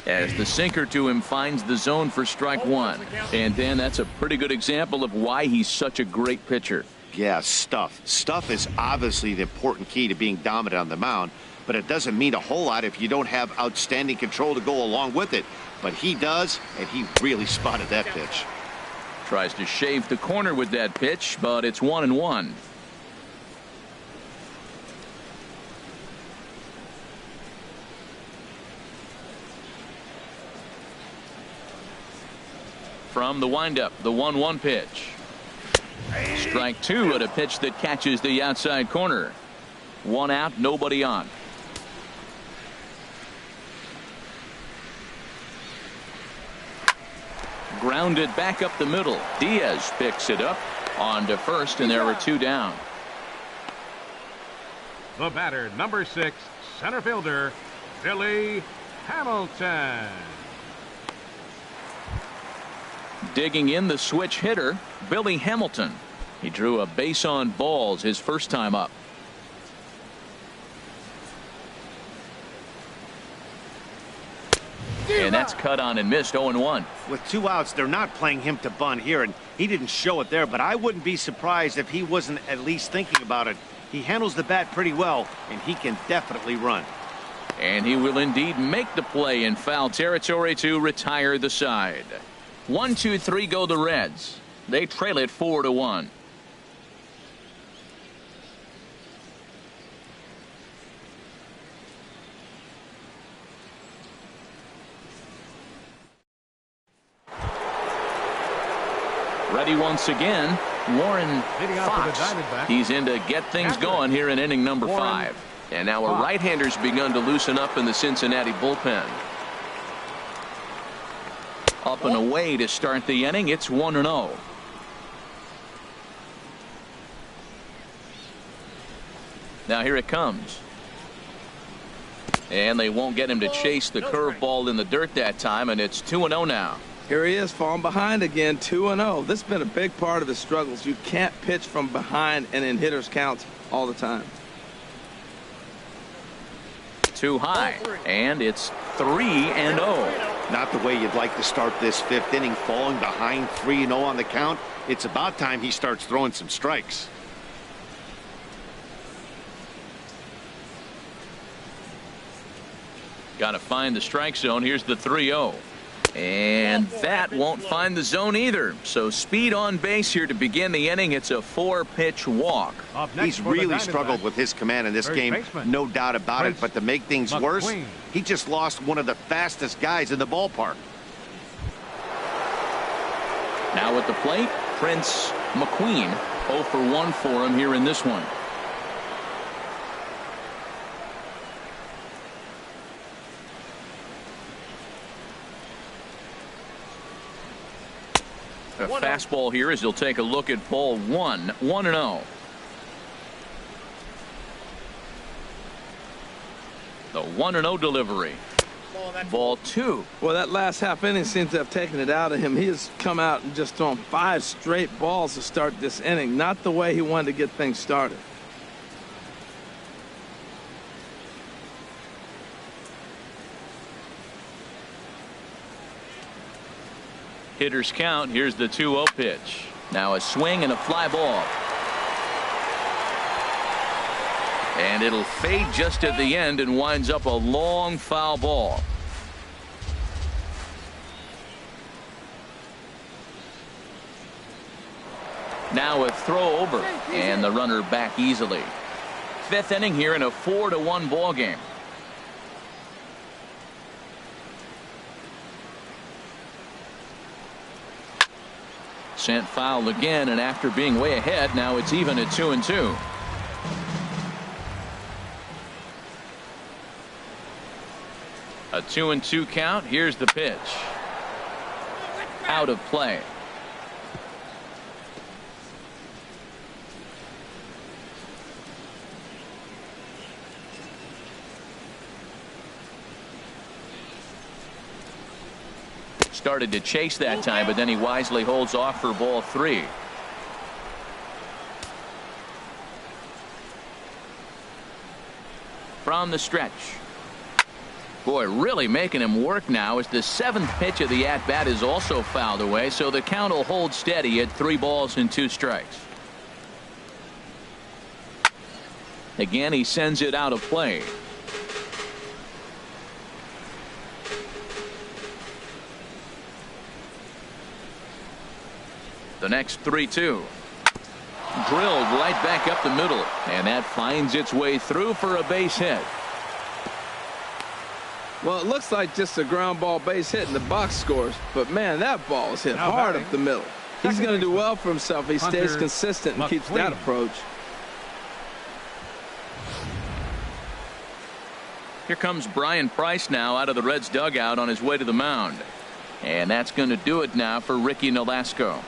As the sinker to him finds the zone for strike one. And Dan, that's a pretty good example of why he's such a great pitcher. Yeah, stuff. Stuff is obviously the important key to being dominant on the mound, but it doesn't mean a whole lot if you don't have outstanding control to go along with it. But he does, and he really spotted that pitch. Tries to shave the corner with that pitch, but it's 1-1. From the windup, the 1-1 pitch. Strike two at a pitch that catches the outside corner. One out, nobody on. Grounded back up the middle. Diaz picks it up on to first, and there are two down. The batter, number 6, center fielder, Billy Hamilton. Digging in the switch hitter, Billy Hamilton. He drew a base on balls his first time up. And that's cut on and missed. 0-1. With 2 outs, they're not playing him to bunt here, and he didn't show it there, but I wouldn't be surprised if he wasn't at least thinking about it. He handles the bat pretty well, and he can definitely run. And he will indeed make the play in foul territory to retire the side. 1-2-3 go the Reds. They trail it 4-1. Ready once again, Warren Fox. He's in to get things going here in inning number 5. And now a right-hander's begun to loosen up in the Cincinnati bullpen. Up and away to start the inning. It's 1-0. Now here it comes. And they won't get him to chase the curveball in the dirt that time, and it's 2-0 now. Here he is, falling behind again, 2-0. This has been a big part of his struggles. You can't pitch from behind and in hitters' counts all the time. Too high, and it's 3-0. Not the way you'd like to start this 5th inning, falling behind 3-0 on the count. It's about time he starts throwing some strikes. Got to find the strike zone. Here's the 3-0. And that won't find the zone either. So speed on base here to begin the inning. It's a 4-pitch walk. He's really struggled with his command in this game, no doubt about it. But to make things worse, he just lost one of the fastest guys in the ballpark. Now at the plate, Prince McQueen. 0 for 1 for him here in this one. A fastball here as he'll take a look at ball 1. 1-0. The 1-0 delivery. Ball 2. Well, that last half inning seems to have taken it out of him. He has come out and just thrown 5 straight balls to start this inning. Not the way he wanted to get things started. Hitters count. Here's the 2-0 pitch. Now a swing and a fly ball. And it'll fade just at the end and winds up a long foul ball. Now a throw over, and the runner back easily. 5th inning here in a 4-1 ball game. Sent foul again, and after being way ahead, now it's even at 2-2. A 2-2 count. Here's the pitch. Out of play. Started to chase that time, but then he wisely holds off for ball 3. From the stretch. Boy, really making him work now as the 7th pitch of the at-bat is also fouled away, so the count will hold steady at 3 balls and 2 strikes. Again, he sends it out of play. The next 3-2. Drilled right back up the middle, and that finds its way through for a base hit. Well, it looks like just a ground ball base hit in the box scores, but man, that ball is hit hard up the middle. He's going to do well for himself if he stays consistent and keeps that approach. Here comes Brian Price now out of the Reds dugout on his way to the mound, and that's going to do it now for Ricky Nolasco.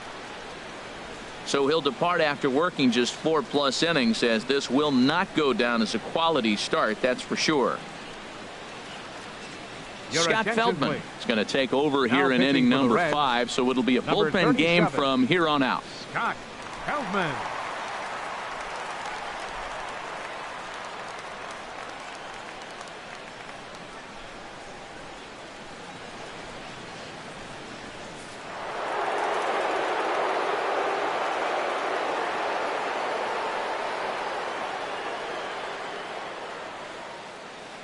So he'll depart after working just 4+ innings, as this will not go down as a quality start, that's for sure. Scott Feldman is going to take over here in inning number 5, so it'll be a bullpen game from here on out. Scott Feldman.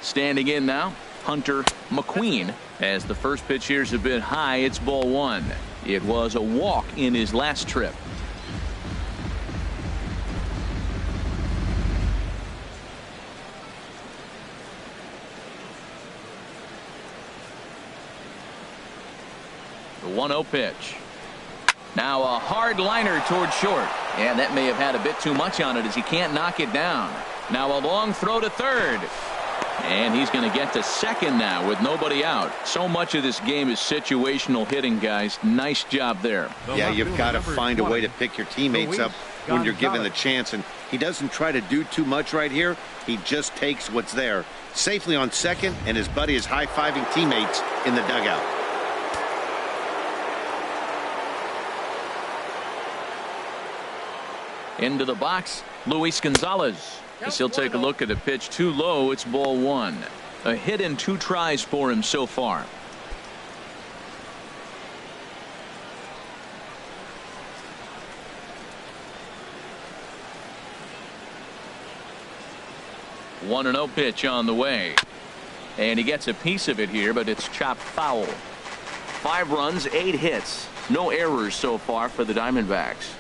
Standing in now, Hunter McQueen, as the first pitch here is a bit high. It's ball 1. It was a walk in his last trip. The 1-0 pitch. Now a hard liner toward short, and that may have had a bit too much on it as he can't knock it down. Now a long throw to third. And he's going to get to second now with nobody out. So much of this game is situational hitting, guys. Nice job there. Yeah, you've got to find a way to pick your teammates up when you're given the chance. And he doesn't try to do too much right here. He just takes what's there. Safely on second, and his buddy is high-fiving teammates in the dugout. Into the box, Luis Gonzalez. As he'll take a look at a pitch too low. It's ball 1. A hit in 2 tries for him so far. One 1-0 pitch on the way, and he gets a piece of it here, but it's chopped foul. 5 runs, 8 hits, no errors so far for the Diamondbacks.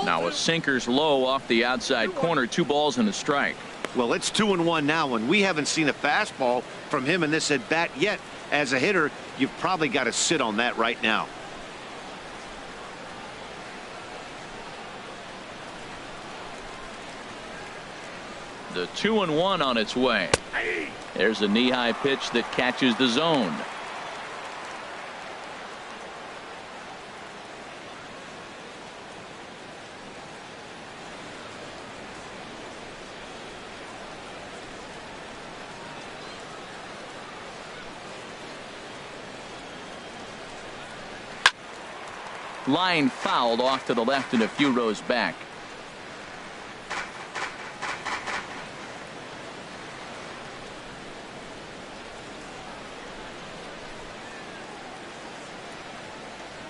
Now a sinker's low off the outside corner. 2 balls and a strike. Well, it's 2-1 now, and we haven't seen a fastball from him in this at bat yet. As a hitter, you've probably got to sit on that right now. The 2-1 on its way. There's a knee-high pitch that catches the zone. Line fouled off to the left and a few rows back.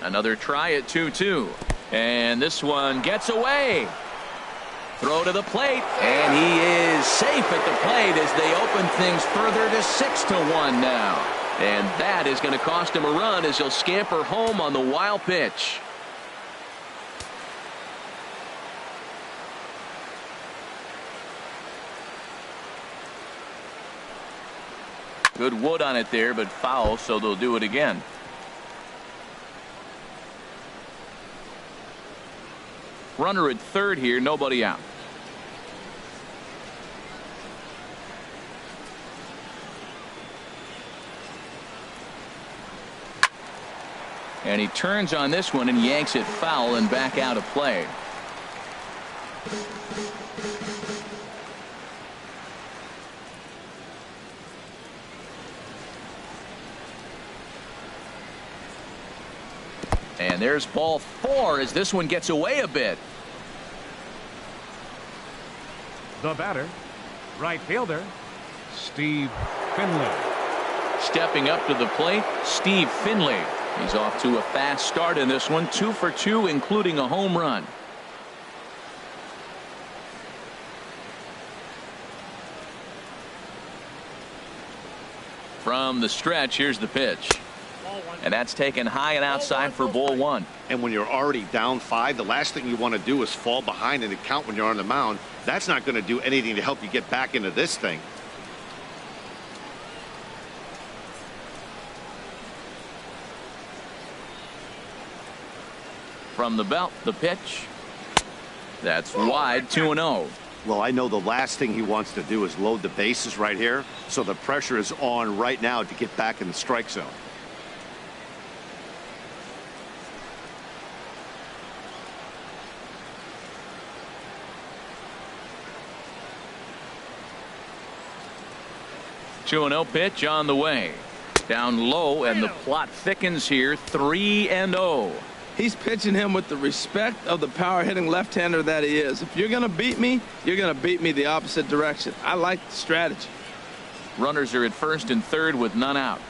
Another try at 2-2, and this one gets away. Throw to the plate, and he is safe at the plate as they open things further to 6-1 now. And that is going to cost him a run as he'll scamper home on the wild pitch. Good wood on it there, but foul, so they'll do it again. Runner at third here, nobody out. And he turns on this one and yanks it foul and back out of play. And there's ball 4 as this one gets away a bit. The batter, right fielder, Steve Finley. Stepping up to the plate, Steve Finley. He's off to a fast start in this one, 2 for 2, including a home run. From the stretch, here's the pitch. And that's taken high and outside for ball 1. And when you're already down 5, the last thing you want to do is fall behind in the count when you're on the mound. That's not going to do anything to help you get back into this thing. From the belt, the pitch. That's wide, 2-0. Well, I know the last thing he wants to do is load the bases right here, so the pressure is on right now to get back in the strike zone. Two 2-0 pitch on the way. Down low, and the plot thickens here, 3-0. He's pitching him with the respect of the power-hitting left-hander that he is. If you're going to beat me, you're going to beat me the opposite direction. I like the strategy. Runners are at first and third with none out.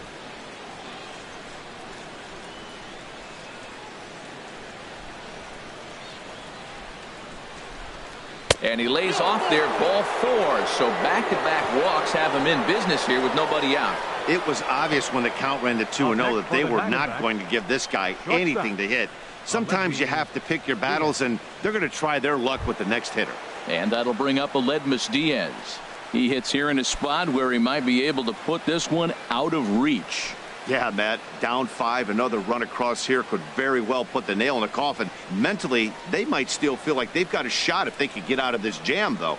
And he lays off there, ball 4. So back-to-back walks have him in business here with nobody out. It was obvious when the count ran to 2-0 that they were not going to give this guy anything to hit. Sometimes you have to pick your battles, and they're going to try their luck with the next hitter. And that'll bring up Aledmys Diaz. He hits here in a spot where he might be able to put this one out of reach. Yeah, Matt, down 5, another run across here could very well put the nail in the coffin. Mentally, they might still feel like they've got a shot if they could get out of this jam, though.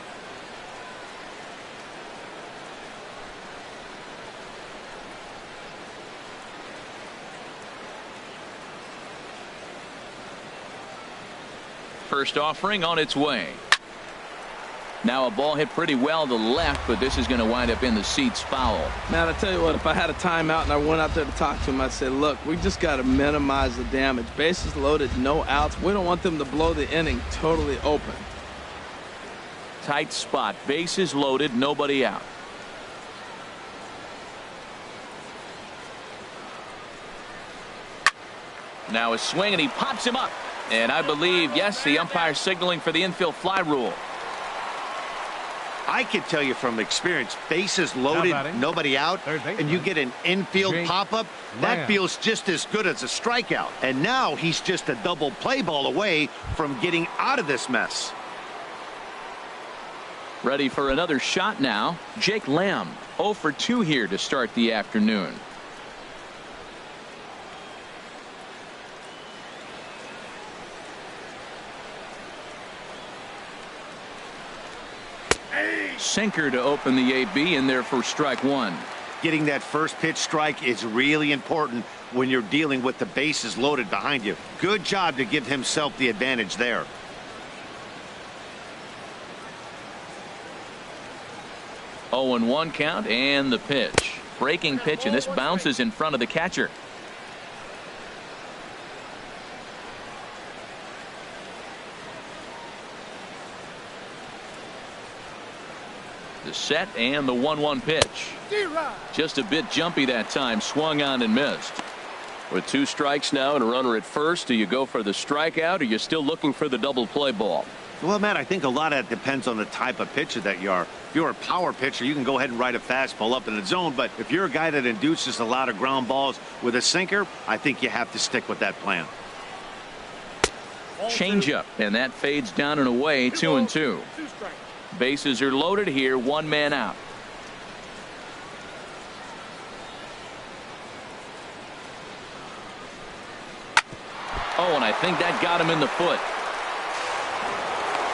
First offering on its way. Now a ball hit pretty well to left, but this is going to wind up in the seats foul. Man, I tell you what, if I had a timeout and I went out there to talk to him, I'd say, look, we just got to minimize the damage. Bases loaded, no outs. We don't want them to blow the inning totally open. Tight spot, bases loaded, nobody out. Now a swing, and he pops him up. And I believe, yes, the umpire signaling for the infield fly rule. I can tell you from experience, bases loaded, nobody out, and you get an infield pop-up, that feels just as good as a strikeout. And now he's just a double play ball away from getting out of this mess. Ready for another shot now. Jake Lamb, 0 for 2 here to start the afternoon. Sinker to open the AB, in there for strike 1. Getting that first pitch strike is really important when you're dealing with the bases loaded behind you. Good job to give himself the advantage there. Oh, and 1 count, and the pitch. Breaking pitch, and this bounces in front of the catcher. The set and the 1-1 pitch. Just a bit jumpy that time, swung on and missed. With 2 strikes now and a runner at first, do you go for the strikeout, or are you still looking for the double play ball? Well, Matt, I think a lot of that depends on the type of pitcher that you are. If you're a power pitcher, you can go ahead and ride a fastball up in the zone, but if you're a guy that induces a lot of ground balls with a sinker, I think you have to stick with that plan. Changeup, and that fades down and away, 2-2. Bases are loaded here, 1 man out. Oh, and I think that got him in the foot.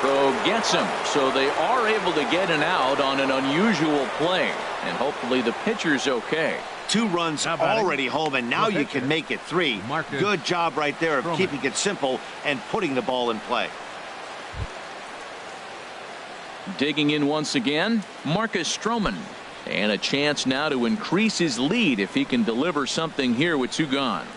Throw gets him, so they are able to get an out on an unusual play, and hopefully the pitcher's okay. 2 runs already home, and now you can make it 3. Good job right there of keeping it simple and putting the ball in play. Digging in once again, Marcus Stroman, and a chance now to increase his lead if he can deliver something here with 2 gone.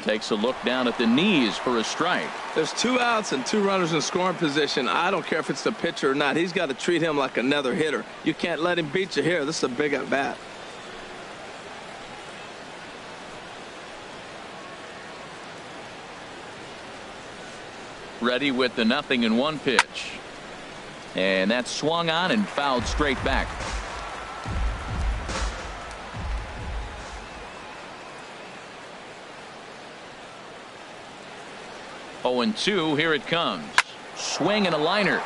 Takes a look down at the knees for a strike. There's 2 outs and 2 runners in scoring position. I don't care if it's the pitcher or not. He's got to treat him like another hitter. You can't let him beat you here. This is a big at bat. Ready with the 0-1 pitch. And that's swung on and fouled straight back. Oh, 0-2, here it comes. Swing and a liner.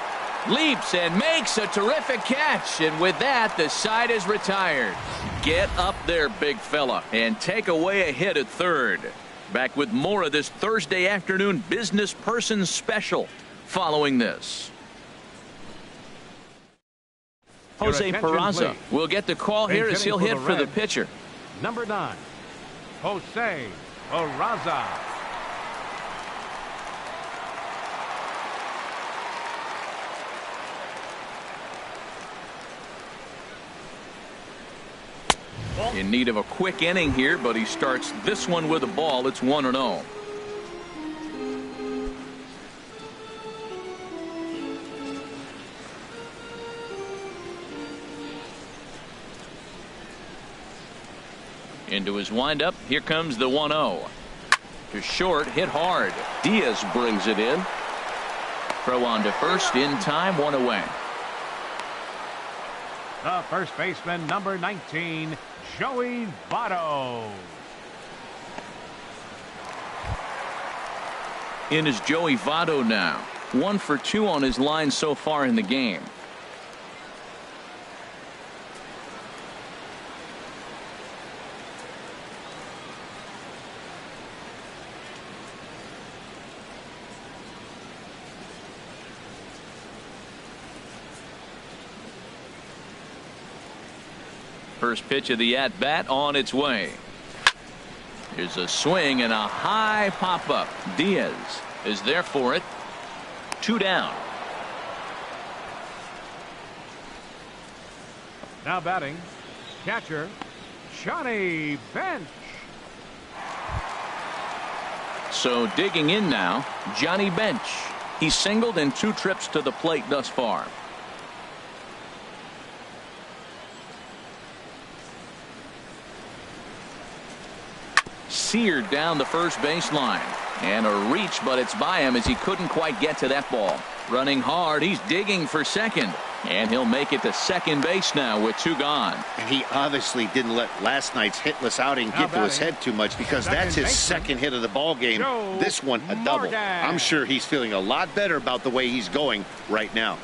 Leaps and makes a terrific catch. And with that, the side is retired. Get up there, big fella, and take away a hit at third. Back with more of this Thursday afternoon business person special following this. Jose Peraza will get the call here as he'll hit for the pitcher. Number 9, Jose Peraza. In need of a quick inning here, but he starts this one with a ball. It's 1-0. Into his windup. Here comes the 1-0. To short, hit hard. Diaz brings it in. Throw on to first in time, 1 away. The first baseman, number 19, Joey Votto. In is Joey Votto now. 1 for 2 on his line so far in the game. First pitch of the at-bat on its way. Here's a swing and a high pop-up. Diaz is there for it. 2 down. Now batting, catcher, Johnny Bench. So digging in now, Johnny Bench. He's singled in 2 trips to the plate thus far. Seared down the first baseline. And a reach, but it's by him as he couldn't quite get to that ball. Running hard, he's digging for second. And he'll make it to second base now with 2 gone. And he obviously didn't let last night's hitless outing get to his head too much, because that's his second hit of the ball game. This one a double. I'm sure he's feeling a lot better about the way he's going right now.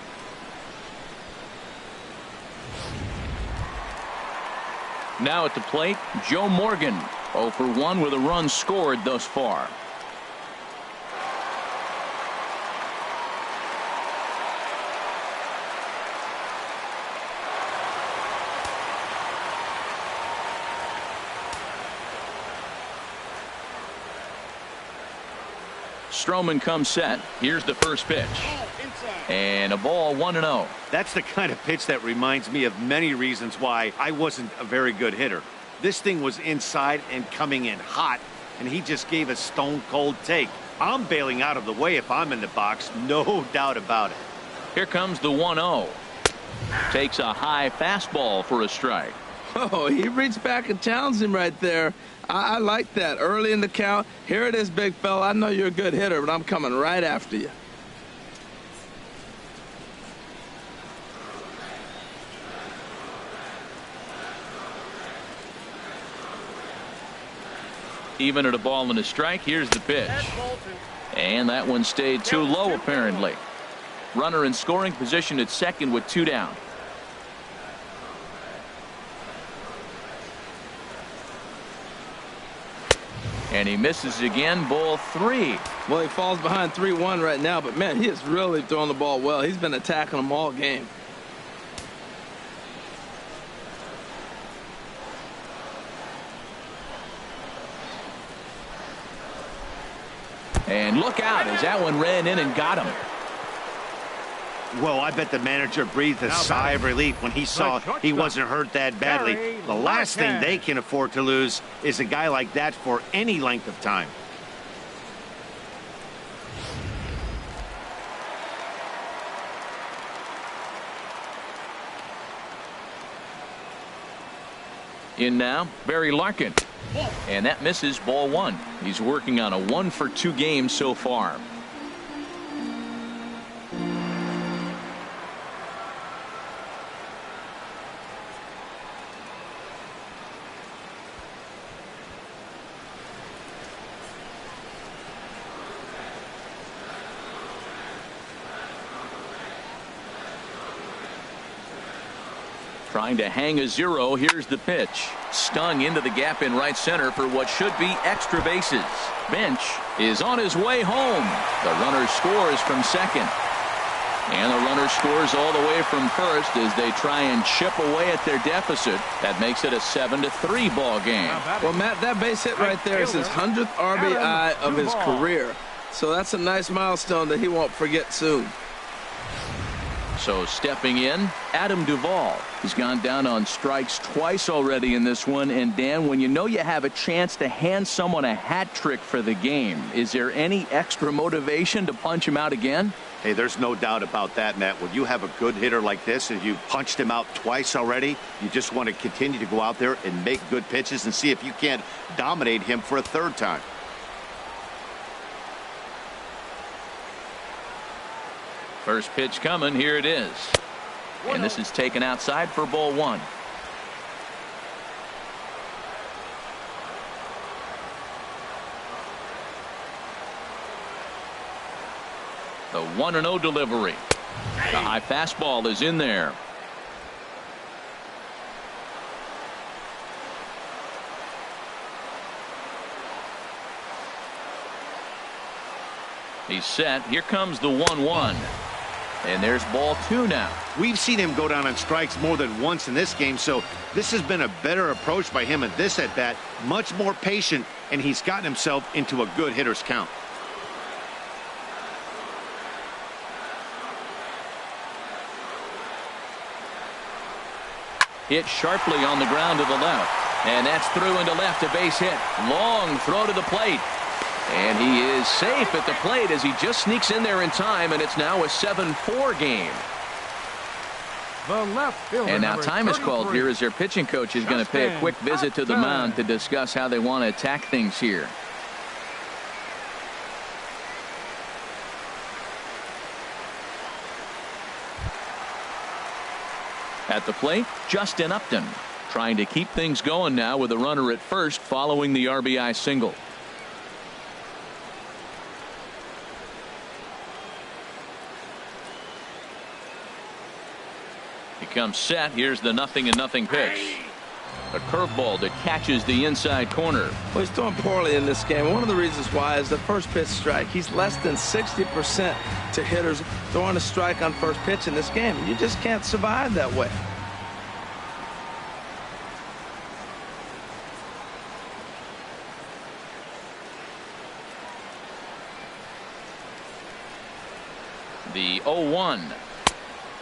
Now at the plate, Joe Morgan. 0 for 1 with a run scored thus far. Stroman comes set. Here's the first pitch. And a ball, 1-0. That's the kind of pitch that reminds me of many reasons why I wasn't a very good hitter. This thing was inside and coming in hot, and he just gave a stone-cold take. I'm bailing out of the way if I'm in the box, no doubt about it. Here comes the 1-0. Takes a high fastball for a strike. Oh, he reached back and challenged him right there. I like that. Early in the count. Here it is, big fella. I know you're a good hitter, but I'm coming right after you. Even at a ball and a strike, here's the pitch. And that one stayed too low, apparently. Runner in scoring position at second with 2 down. And he misses again, ball 3. Well, he falls behind 3-1 right now, but man, he is really throwing the ball well. He's been attacking them all game. And look out as that one ran in and got him. Well, I bet the manager breathed a sigh of relief when he saw he wasn't hurt that badly. The last thing they can afford to lose is a guy like that for any length of time. In now, Barry Larkin. And that misses, ball one. He's working on a 1-for-2 game so far. Trying to hang a 0. Here's the pitch. Stung into the gap in right center for what should be extra bases. Bench is on his way home. The runner scores from second. And the runner scores all the way from first as they try and chip away at their deficit. That makes it a 7-3 ball game. Well, Matt, that base hit right there is his 100th RBI of his career. So that's a nice milestone that he won't forget soon. So stepping in, Adam Duvall. He's gone down on strikes twice already in this one. And Dan, when you know you have a chance to hand someone a hat trick for the game, is there any extra motivation to punch him out again? Hey, there's no doubt about that, Matt. When you have a good hitter like this and you punched him out twice already, you just want to continue to go out there and make good pitches and see if you can't dominate him for a third time. First pitch coming. Here it is. And this is taken outside for ball one. The 1-0 delivery. The high fastball is in there. He's set. Here comes the 1-1. And there's ball two now. We've seen him go down on strikes more than once in this game, so this has been a better approach by him at this at-bat. Much more patient, and he's gotten himself into a good hitter's count. Hit sharply on the ground to the left. And that's through into left, a base hit. Long throw to the plate. And he is safe at the plate as he just sneaks in there in time, and it's now a 7-4 game. The left fielder, and now time is called here as their pitching coach is going to pay a quick visit to the mound to discuss how they want to attack things here. At the plate, Justin Upton trying to keep things going now with a runner at first following the RBI single. He comes set. Here's the 0-0 pitch. A curveball that catches the inside corner. Well, he's throwing poorly in this game. One of the reasons why is the first pitch strike. He's less than 60% to hitters throwing a strike on first pitch in this game. You just can't survive that way. The 0-1.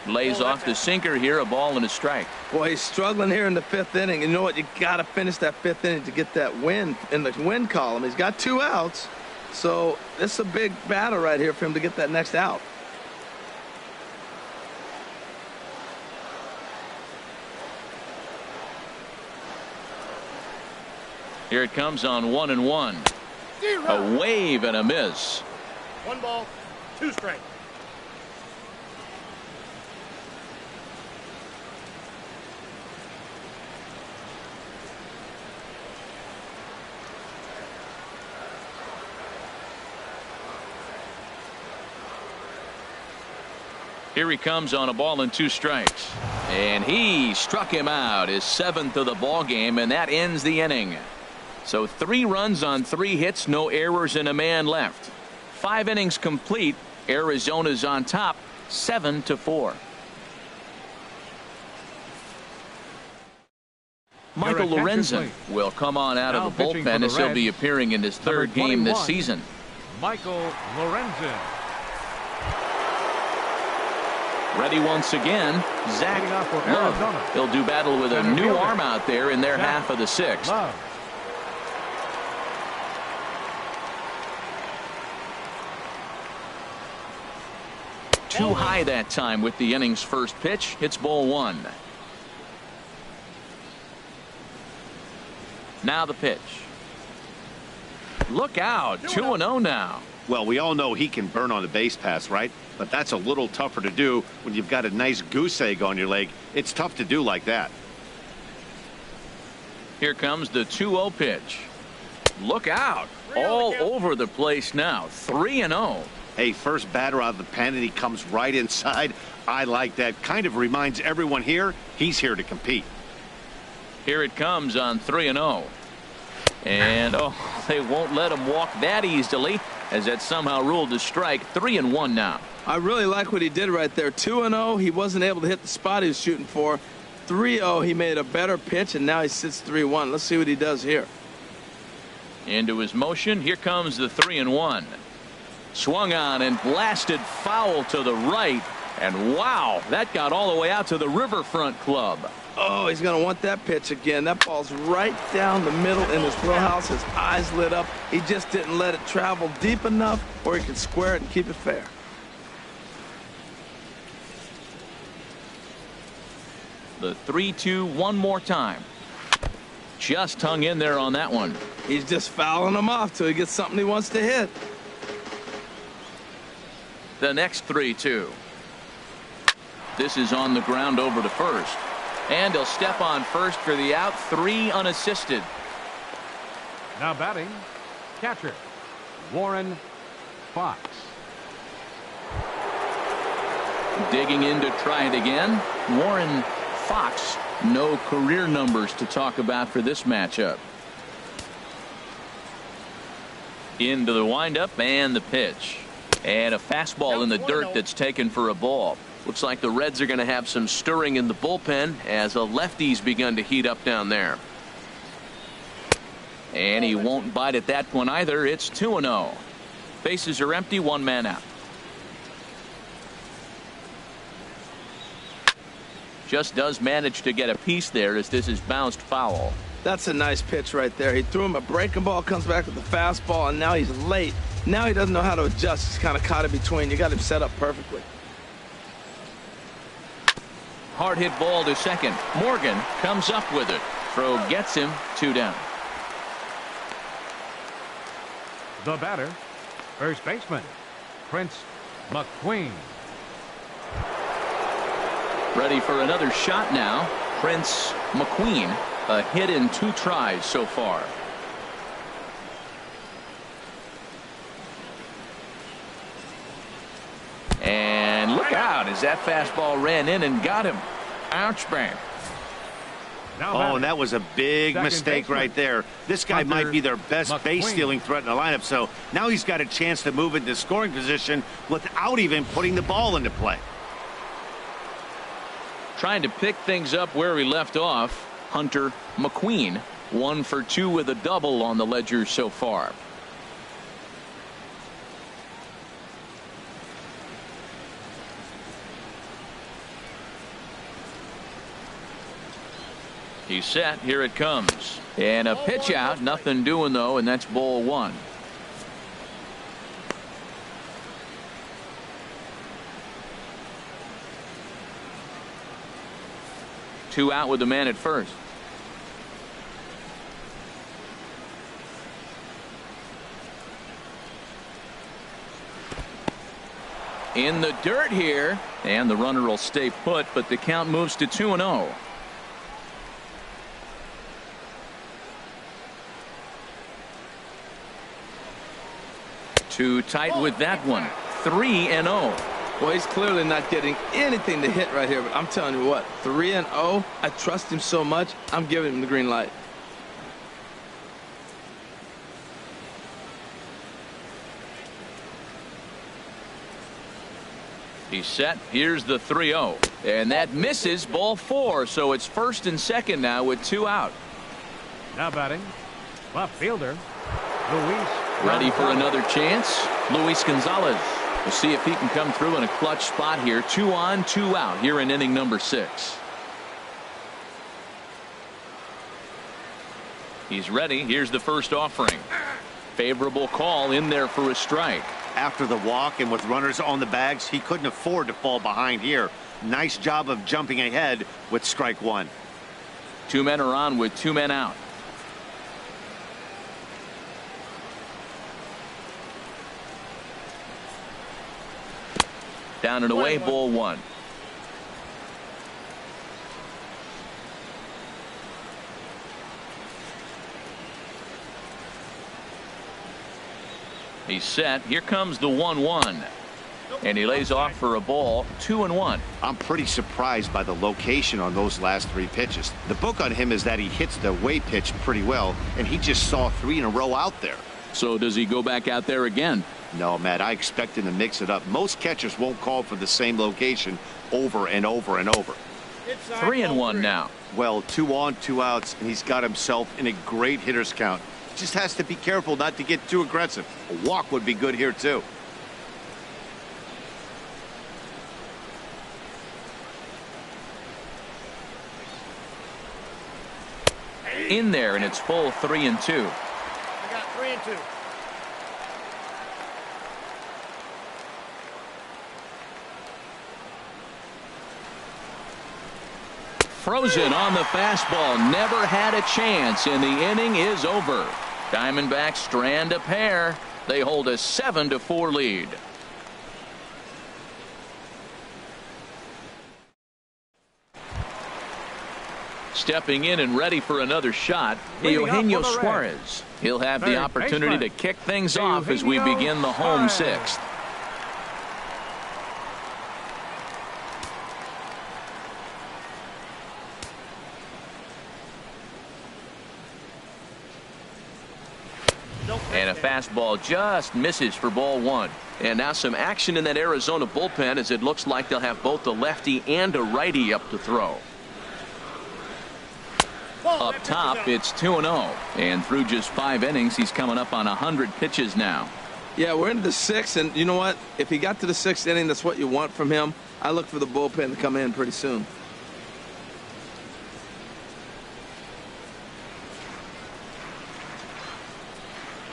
Lays off the sinker here, a ball and a strike. Boy, he's struggling here in the fifth inning. You know what? You got to finish that fifth inning to get that win in the win column. He's got 2 outs, so it's a big battle right here for him to get that next out. Here it comes on 1-1. A wave and a miss. 1 ball, 2 strikes. Here he comes on a ball and 2 strikes. And he struck him out, his 7th of the ball game, and that ends the inning. So 3 runs on 3 hits, no errors, and a man left. 5 innings complete. Arizona's on top, 7-4. Michael Lorenzen will come on out of the bullpen as he'll be appearing in his 3rd game this season. Michael Lorenzen. Ready once again, Zach Love. He'll do battle with a new arm out there in their half of the sixth. Too high that time with the inning's first pitch. It's ball one. Now the pitch. Look out. 2-0 now. Well, we all know he can burn on the base pass, right? But that's a little tougher to do when you've got a nice goose egg on your leg. It's tough to do like that. Here comes the 2-0 pitch. Look out. All over the place now. 3-0. Hey, first batter out of the pen, and he comes right inside. I like that. Kind of reminds everyone here he's here to compete. Here it comes on 3-0. And they won't let him walk that easily, as that somehow ruled a strike. 3-1 now. I really like what he did right there. 2-0. He wasn't able to hit the spot he was shooting for. 3-0. He made a better pitch, and now he sits 3-1. Let's see what he does here. Into his motion. Here comes the 3-1. Swung on and blasted foul to the right. And wow, that got all the way out to the Riverfront Club. Oh, he's going to want that pitch again. That ball's right down the middle in his wheelhouse. His eyes lit up. He just didn't let it travel deep enough where he could square it and keep it fair. The 3-2 one more time. Just hung in there on that one. He's just fouling him off till he gets something he wants to hit. The next 3-2. This is on the ground over to first. And he'll step on first for the out. 3 unassisted. Now batting, catcher, Warren Fox. Digging in to try it again. Warren Fox. No career numbers to talk about for this matchup. Into the windup and the pitch. And a fastball in the dirt that's taken for a ball. Looks like the Reds are going to have some stirring in the bullpen as a lefty's begun to heat up down there. And he won't bite at that one either. It's 2-0. Bases are empty, one man out. Just does manage to get a piece there as this is bounced foul. That's a nice pitch right there. He threw him a breaking ball, comes back with the fastball, and now he's late. Now he doesn't know how to adjust. He's kind of caught in between. You got him set up perfectly. Hard hit ball to second. Morgan comes up with it. Throw gets him. 2 down. The batter, first baseman, Prince McQueen. Ready for another shot now. Prince McQueen. A hit in 2 tries so far. And look out as that fastball ran in and got him. Ouch, bang. Oh, and that was a big mistake right there. This guy might be their best base stealing threat in the lineup, so now he's got a chance to move into scoring position without even putting the ball into play. Trying to pick things up where he left off. Hunter McQueen, 1 for 2 with a double on the ledger so far. He's set. Here it comes. And a pitch out. Nothing doing, though, and that's ball 1. Two out with the man at first. In the dirt here. And the runner will stay put, but the count moves to 2-0. Too tight with that one. 3-0. Well, he's clearly not getting anything to hit right here, but I'm telling you what, 3-0. I trust him so much, I'm giving him the green light. He's set. Here's the 3-0. And that misses, ball 4. So it's first and second now with 2 out. Now batting, left fielder, Luis. Ready for another chance. Luis Gonzalez. We'll see if he can come through in a clutch spot here. 2 on, 2 out here in inning number 6. He's ready. Here's the first offering. Favorable call in there for a strike. After the walk and with runners on the bags, he couldn't afford to fall behind here. Nice job of jumping ahead with strike 1. 2 men are on with 2 men out. Down and away, ball 1. He's set. Here comes the 1-1. And he lays off for a ball. 2-1. I'm pretty surprised by the location on those last 3 pitches. The book on him is that he hits the way pitch pretty well, and he just saw 3 in a row out there. So does he go back out there again? No, Matt, I expect him to mix it up. Most catchers won't call for the same location over and over and over. 3-1 now. Well, 2 on, 2 outs, and he's got himself in a great hitter's count. Just has to be careful not to get too aggressive. A walk would be good here, too. In there, and it's full 3-2. I got 3-2. Frozen on the fastball. Never had a chance, and the inning is over. Diamondbacks strand a pair. They hold a 7-4 lead. Stepping in and ready for another shot, Eugenio Suarez. He'll have the opportunity to kick things off as we begin the home 6th. And a fastball just misses for ball 1. And now some action in that Arizona bullpen, as it looks like they'll have both a lefty and a righty up to throw. Up top, it's 2-0. And through just 5 innings, he's coming up on 100 pitches now. Yeah, we're into the 6th, and you know what? If he got to the 6th inning, that's what you want from him. I look for the bullpen to come in pretty soon.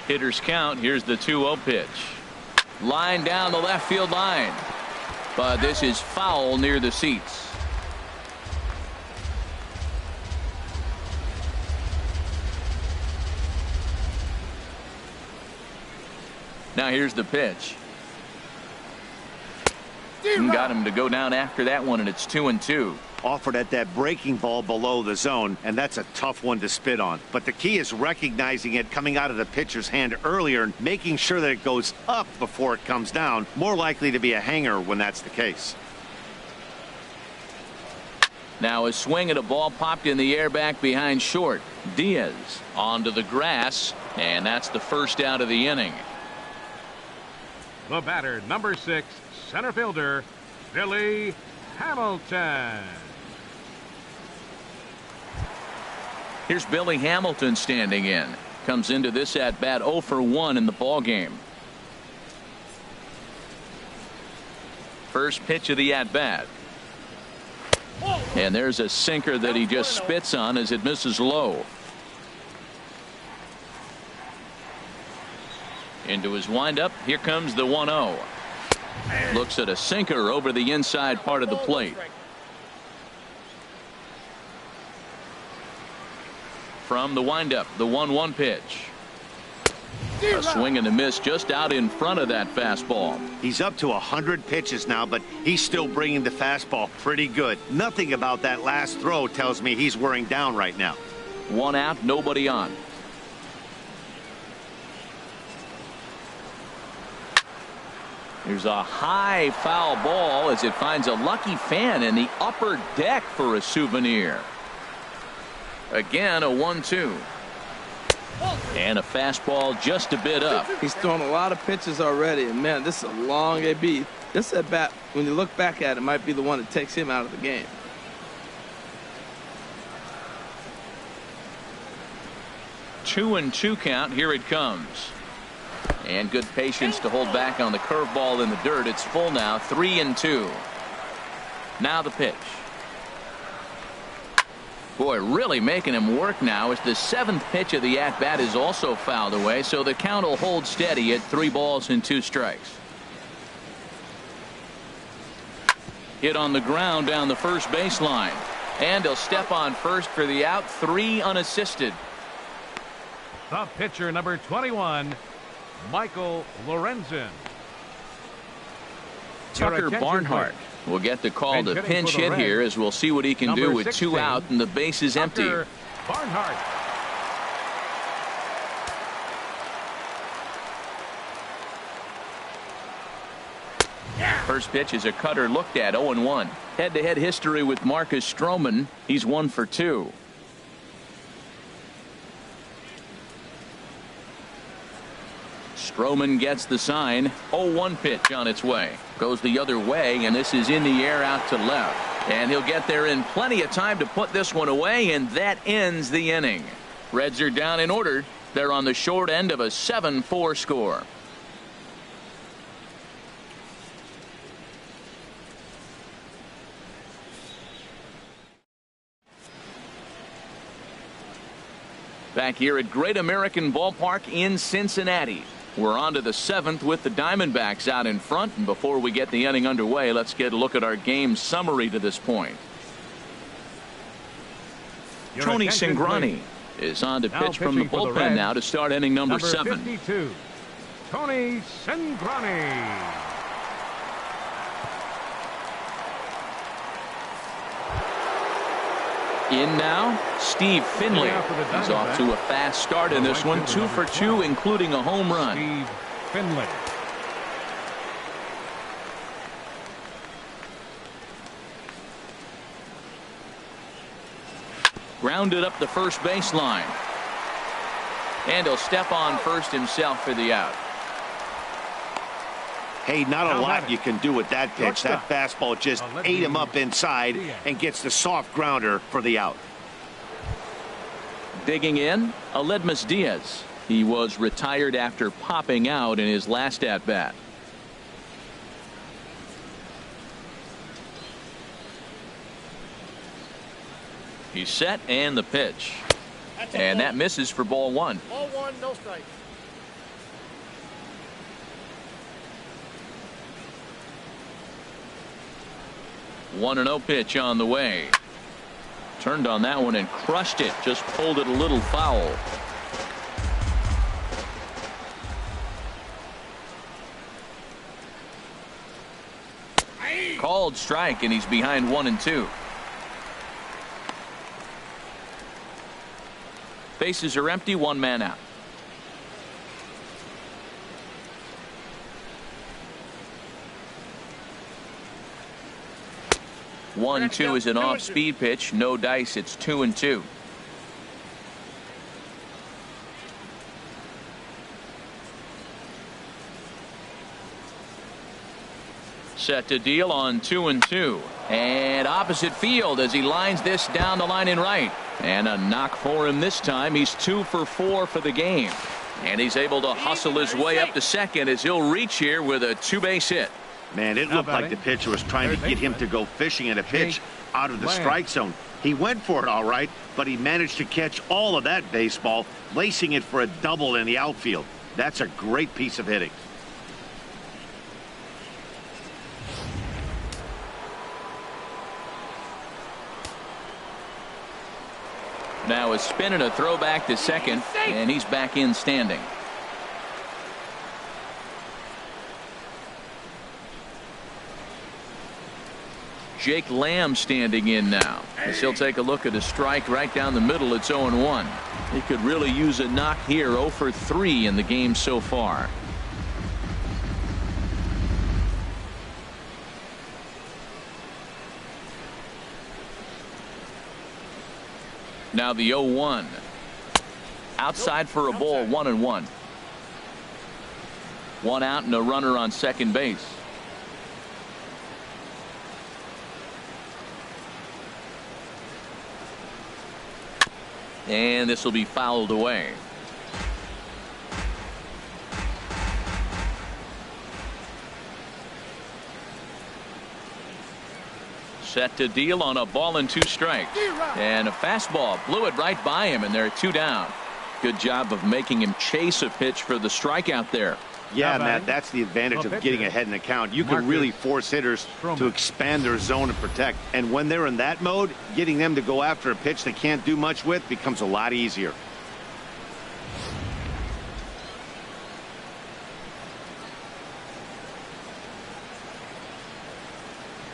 Hitters count. Here's the 2-0 pitch. Line down the left field line. But this is foul near the seats. Now here's the pitch. Got him to go down after that one, and it's 2-2. Offered at that breaking ball below the zone, and that's a tough one to spit on. But the key is recognizing it coming out of the pitcher's hand earlier and making sure that it goes up before it comes down. More likely to be a hanger when that's the case. Now a swing at a ball popped in the air back behind short. Diaz onto the grass, and that's the first out of the inning. The batter, number 6, center fielder, Billy Hamilton. Here's Billy Hamilton standing in. Comes into this at bat 0 for 1 in the ball game. First pitch of the at bat. And there's a sinker that he just spits on as it misses low. Into his windup. Here comes the 1-0. Looks at a sinker over the inside part of the plate. From the windup, the 1-1 pitch. A swing and a miss just out in front of that fastball. He's up to 100 pitches now, but he's still bringing the fastball pretty good. Nothing about that last throw tells me he's wearing down right now. 1 out, nobody on. There's a high foul ball as it finds a lucky fan in the upper deck for a souvenir. Again, a 1-2. And a fastball just a bit up. He's thrown a lot of pitches already, and man, this is a long AB. This at bat, when you look back at it, might be the one that takes him out of the game. Two and two count. Here it comes. And good patience to hold back on the curveball in the dirt. It's full now, 3-2. Now the pitch. Boy, really making him work now as the 7th pitch of the at-bat is also fouled away, so the count will hold steady at 3 balls and 2 strikes. Hit on the ground down the first baseline. And he'll step on first for the out, 3 unassisted. The pitcher, number 21, Michael Lorenzen. Tucker Barnhart will get the call to pinch hit here, as we'll see what he can do with 2 out and the base is empty. Barnhart. First pitch is a cutter looked at, 0-1. Head-to-head history with Marcus Stroman. He's 1 for 2. Stroman gets the sign. 0-1 pitch on its way. Goes the other way, and this is in the air out to left. And he'll get there in plenty of time to put this one away, and that ends the inning. Reds are down in order. They're on the short end of a 7-4 score. Back here at Great American Ballpark in Cincinnati. We're on to the 7th with the Diamondbacks out in front. And before we get the inning underway, let's get a look at our game summary to this point. Tony Cingrani is on to pitch from the bullpen now to start inning number 7. 52, Tony Cingrani. In now, Steve Finley. He's off to a fast start in this one, 2 for 2, including a home run. Steve Finley. Grounded up the first baseline. And he'll step on first himself for the out. Hey, not a lot you can do with that pitch. That fastball just ate him up inside and gets the soft grounder for the out. Digging in, Aledmus Diaz. He was retired after popping out in his last at-bat. He's set, and the pitch. And that misses for ball 1. Ball 1, no strike. 1-0 pitch on the way. Turned on that one and crushed it. Just pulled it a little foul. Called strike, and he's behind 1-2. Bases are empty, 1 man out. One-two is an off-speed pitch. No dice. It's 2-2. Set to deal on 2-2. And opposite field as he lines this down the line in right. And a knock for him this time. He's 2 for 4 for the game. And he's able to hustle his way up to second as he'll reach here with a 2-base hit. Man, it looked like the pitcher was trying to get him to go fishing at a pitch out of the strike zone. He went for it all right, but he managed to catch all of that baseball, lacing it for a double in the outfield. That's a great piece of hitting. Now a spin and a throw back to second, and he's back in standing. Jake Lamb standing in now. As he'll take a look at a strike right down the middle. It's 0-1. He could really use a knock here. 0 for 3 in the game so far. Now the 0-1. Outside for a ball, 1-1. 1 out and a runner on second base. And this will be fouled away. Set to deal on a ball and 2 strikes. And a fastball blew it right by him, and they're 2 down. Good job of making him chase a pitch for the strikeout there. Yeah, Matt, that's the advantage of getting ahead in the count. You can really force hitters to expand their zone and protect. And when they're in that mode, getting them to go after a pitch they can't do much with becomes a lot easier.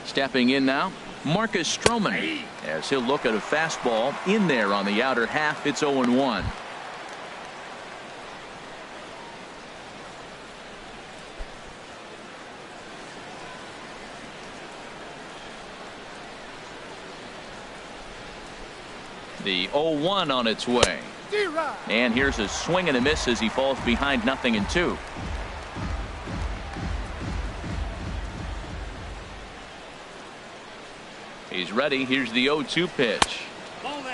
Stepping in now, Marcus Stroman, as he'll look at a fastball in there on the outer half. It's 0-1. The 0-1 on its way. And here's a swing and a miss as he falls behind 0-2. He's ready. Here's the 0-2 pitch.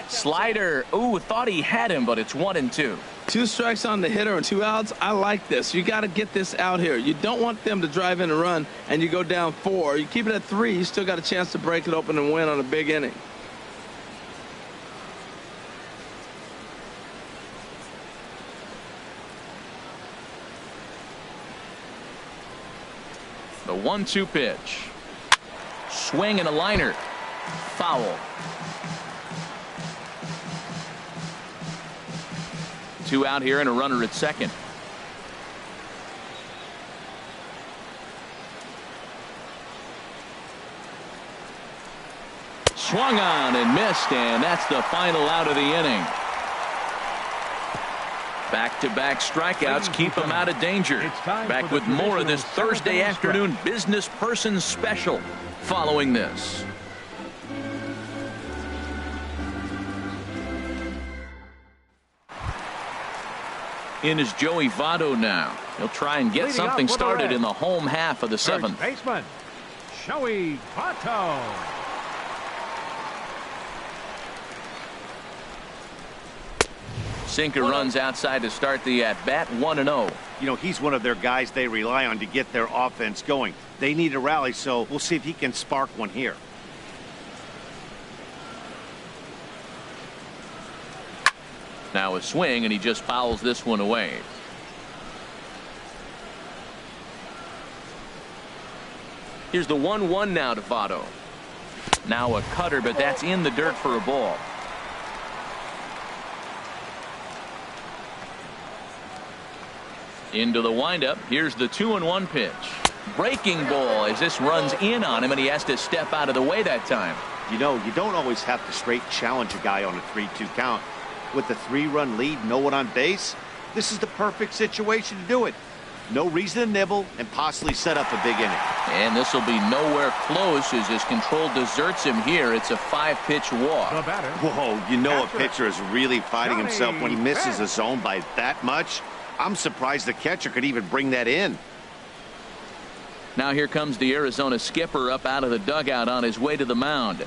Slider. Ooh, thought he had him, but it's 1-2. 2 strikes on the hitter and 2 outs. I like this. You got to get this out here. You don't want them to drive in a run and you go down 4. You keep it at 3. You still got a chance to break it open and win on a big inning. The 1-2 pitch. Swing and a liner. Foul. 2 out here and a runner at second. Swung on and missed, and that's the final out of the inning. Back-to-back strikeouts keep him out of danger. Back with more of this Thursday afternoon business person special following this. In is Joey Votto now. He'll try and get something started in the home half of the 7th. First baseman, Joey Votto. Sinker runs outside to start the at-bat. 1-0. You know, he's one of their guys they rely on to get their offense going. They need a rally, so we'll see if he can spark one here. Now a swing, and he just fouls this one away. Here's the 1-1 now to Votto. Now a cutter, but that's in the dirt for a ball. Into the windup. Here's the 2-1 pitch. Breaking ball as this runs in on him, and he has to step out of the way that time. You know, you don't always have to straight challenge a guy on a 3-2 count. With the 3-run lead, no one on base, this is the perfect situation to do it. No reason to nibble and possibly set up a big inning. And this will be nowhere close as his control deserts him here. It's a 5-pitch walk. Whoa, you know a pitcher is really fighting himself when he misses a zone by that much. I'm surprised the catcher could even bring that in. Now here comes the Arizona skipper up out of the dugout on his way to the mound.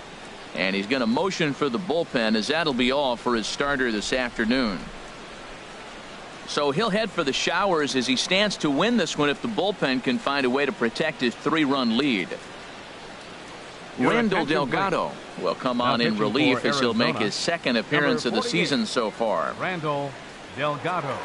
And he's going to motion for the bullpen, as that'll be all for his starter this afternoon. So he'll head for the showers as he stands to win this one if the bullpen can find a way to protect his 3-run lead. Randall Delgado will come on in relief as he'll make his 2nd appearance of the season so far. Randall Delgado.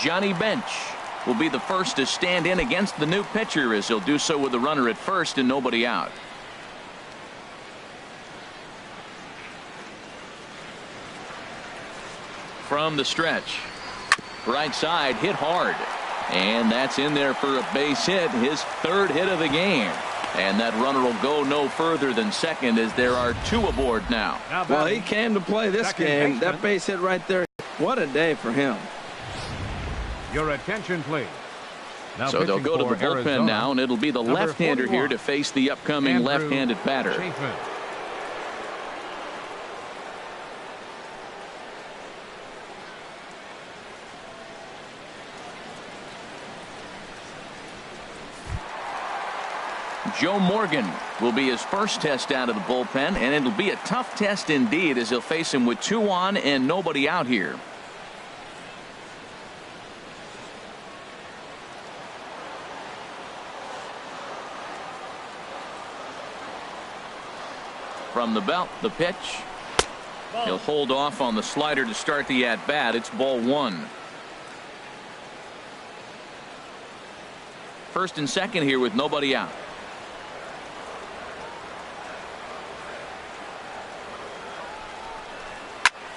Johnny Bench will be the first to stand in against the new pitcher, as he'll do so with the runner at first and nobody out. From the stretch, right side, hit hard, and that's in there for a base hit, his 3rd hit of the game. And that runner will go no further than second, as there are 2 aboard now. Well, he came to play this game. That base hit right there. What a day for him. Your attention, please. Now so they'll go to the bullpen Arizona, now, and it'll be the left-hander here to face the upcoming left-handed batter. Chafin. Joe Morgan will be his first test out of the bullpen, and it'll be a tough test indeed as he'll face him with 2 on and nobody out here. From the belt, the pitch. He'll hold off on the slider to start the at-bat. It's ball 1. First and second here with nobody out.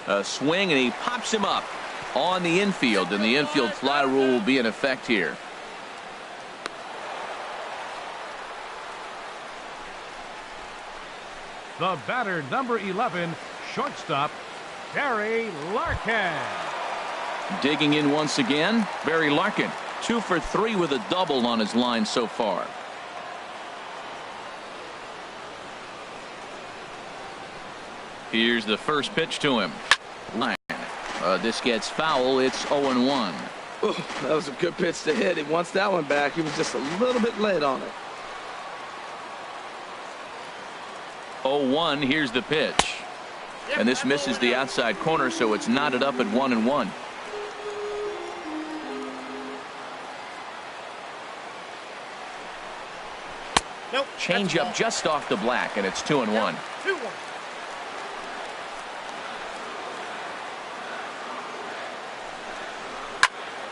A swing, and he pops him up on the infield, and the infield fly rule will be in effect here. The batter, number 11, shortstop, Barry Larkin. Digging in once again, Barry Larkin. 2 for 3 with a double on his line so far. Here's the first pitch to him. This gets foul. It's 0-1. Ooh, that was a good pitch to hit. He wants that one back. He was just a little bit late on it. 0-1. Here's the pitch. And this misses the outside corner, so it's knotted up at 1-1. Nope. Change up just off the black, and it's 2-1. 2-1.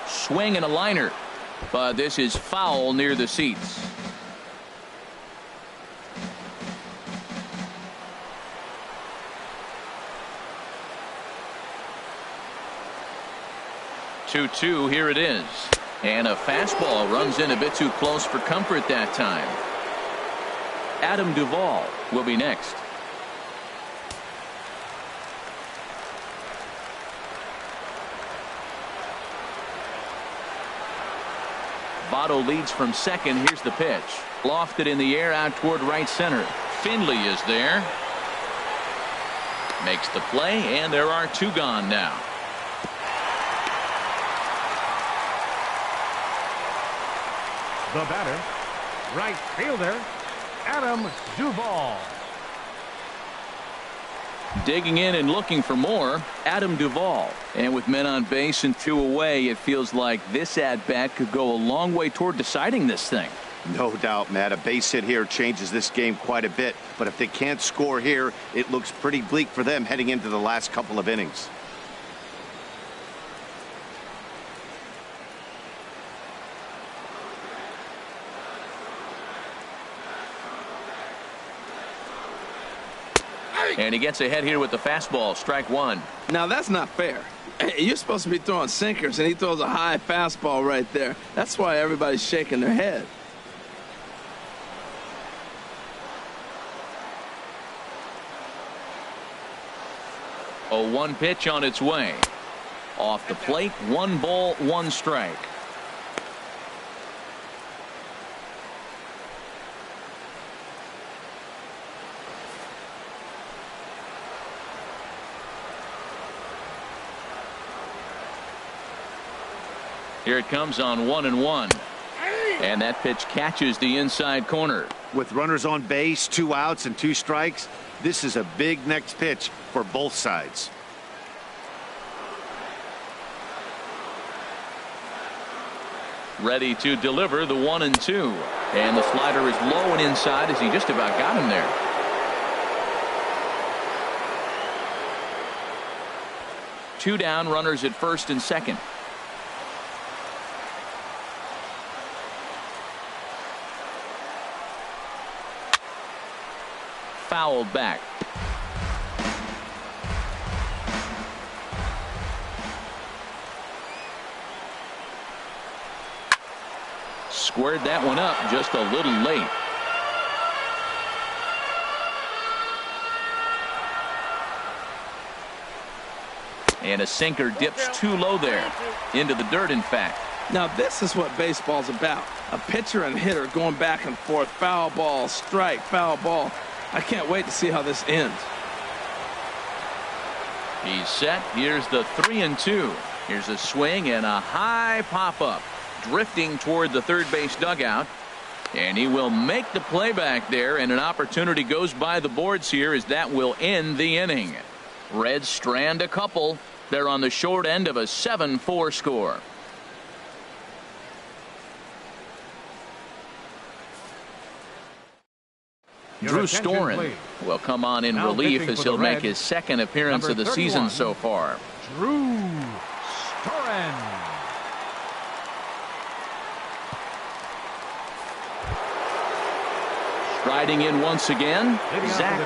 Swing and a liner, but this is foul near the seats. Two, here it is. And a fastball runs in a bit too close for comfort that time. Adam Duvall will be next. Votto leads from second. Here's the pitch. Lofted in the air out toward right center. Finley is there. Makes the play, and there are 2 gone now. The batter, right fielder, Adam Duvall. Digging in and looking for more, Adam Duvall. And with men on base and 2 away, it feels like this at-bat could go a long way toward deciding this thing. No doubt, Matt. A base hit here changes this game quite a bit. But if they can't score here, it looks pretty bleak for them heading into the last couple of innings. And he gets ahead here with the fastball. Strike 1. Now that's not fair. You're supposed to be throwing sinkers, and he throws a high fastball right there. That's why everybody's shaking their head. A 1 pitch on its way. Off the plate, 1 ball, 1 strike. Here it comes on 1-1. And that pitch catches the inside corner. With runners on base, 2 outs and 2 strikes, this is a big next pitch for both sides. Ready to deliver the 1-2. And the slider is low and inside as he just about got him there. Two down, runners at first and second. Fouled back. Squared that one up just a little late. And a sinker dips too low there. Into the dirt, in fact. Now this is what baseball's about. A pitcher and hitter going back and forth. Foul ball, strike, foul ball. I can't wait to see how this ends. He's set. Here's the 3-2. Here's a swing and a high pop up. Drifting toward the third base dugout. And he will make the play back there, and an opportunity goes by the boards here as that will end the inning. Reds strand a couple. They're on the short end of a 7-4 score. Drew Storen will come on in relief as he'll make his second appearance of the season so far. Drew Storen. Striding in once again, Zach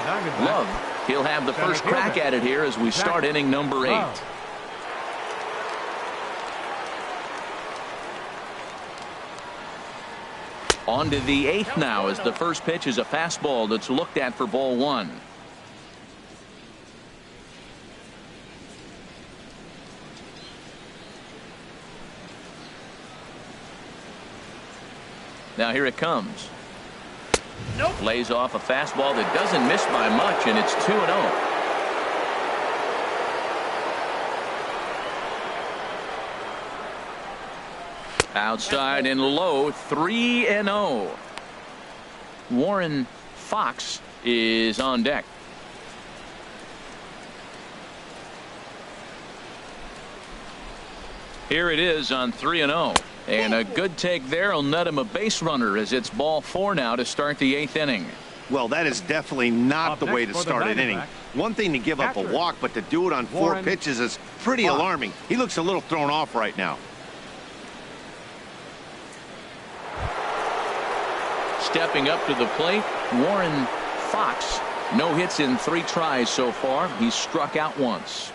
Love. He'll have the first crack at it here as we start inning number 8. On to the 8th now as the first pitch is a fastball that's looked at for ball 1. Now here it comes. Nope. Lays off a fastball that doesn't miss by much, and it's 2-0. Outside and low, 3-0. Warren Fox is on deck. Here it is on 3-0. And a good take there will net him a base runner as it's ball 4 now to start the 8th inning. Well, that is definitely not the way to start an inning. One thing to give up a walk, but to do it on 4 pitches is pretty alarming. He looks a little thrown off right now. Stepping up to the plate, Warren Fox. No hits in 3 tries so far. He's struck out once.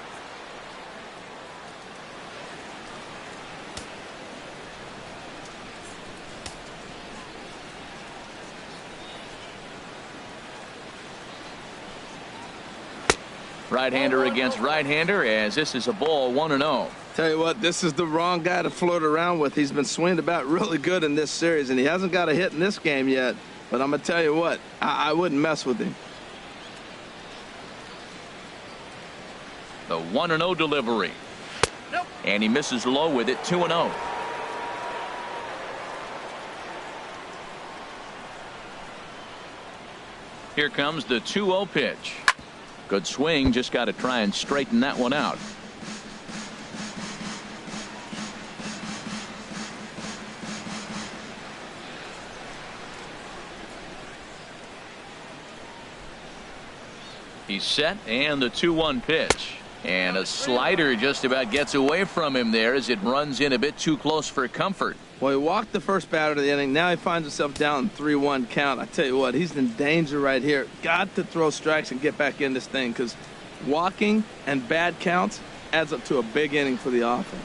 Right-hander against right-hander as this is a ball 1-0. Tell you what, this is the wrong guy to float around with. He's been swinging about really good in this series, and he hasn't got a hit in this game yet. But I'm going to tell you what, I wouldn't mess with him. The 1-0 delivery. Nope. And he misses low with it, 2-0. Here comes the 2-0 pitch. Good swing, just got to try and straighten that one out. He's set, and the 2-1 pitch. And a slider just about gets away from him there as it runs in a bit too close for comfort. Well, he walked the first batter of the inning. Now he finds himself down in 3-1 count. I tell you what, he's in danger right here. Got to throw strikes and get back in this thing because walking and bad counts adds up to a big inning for the offense.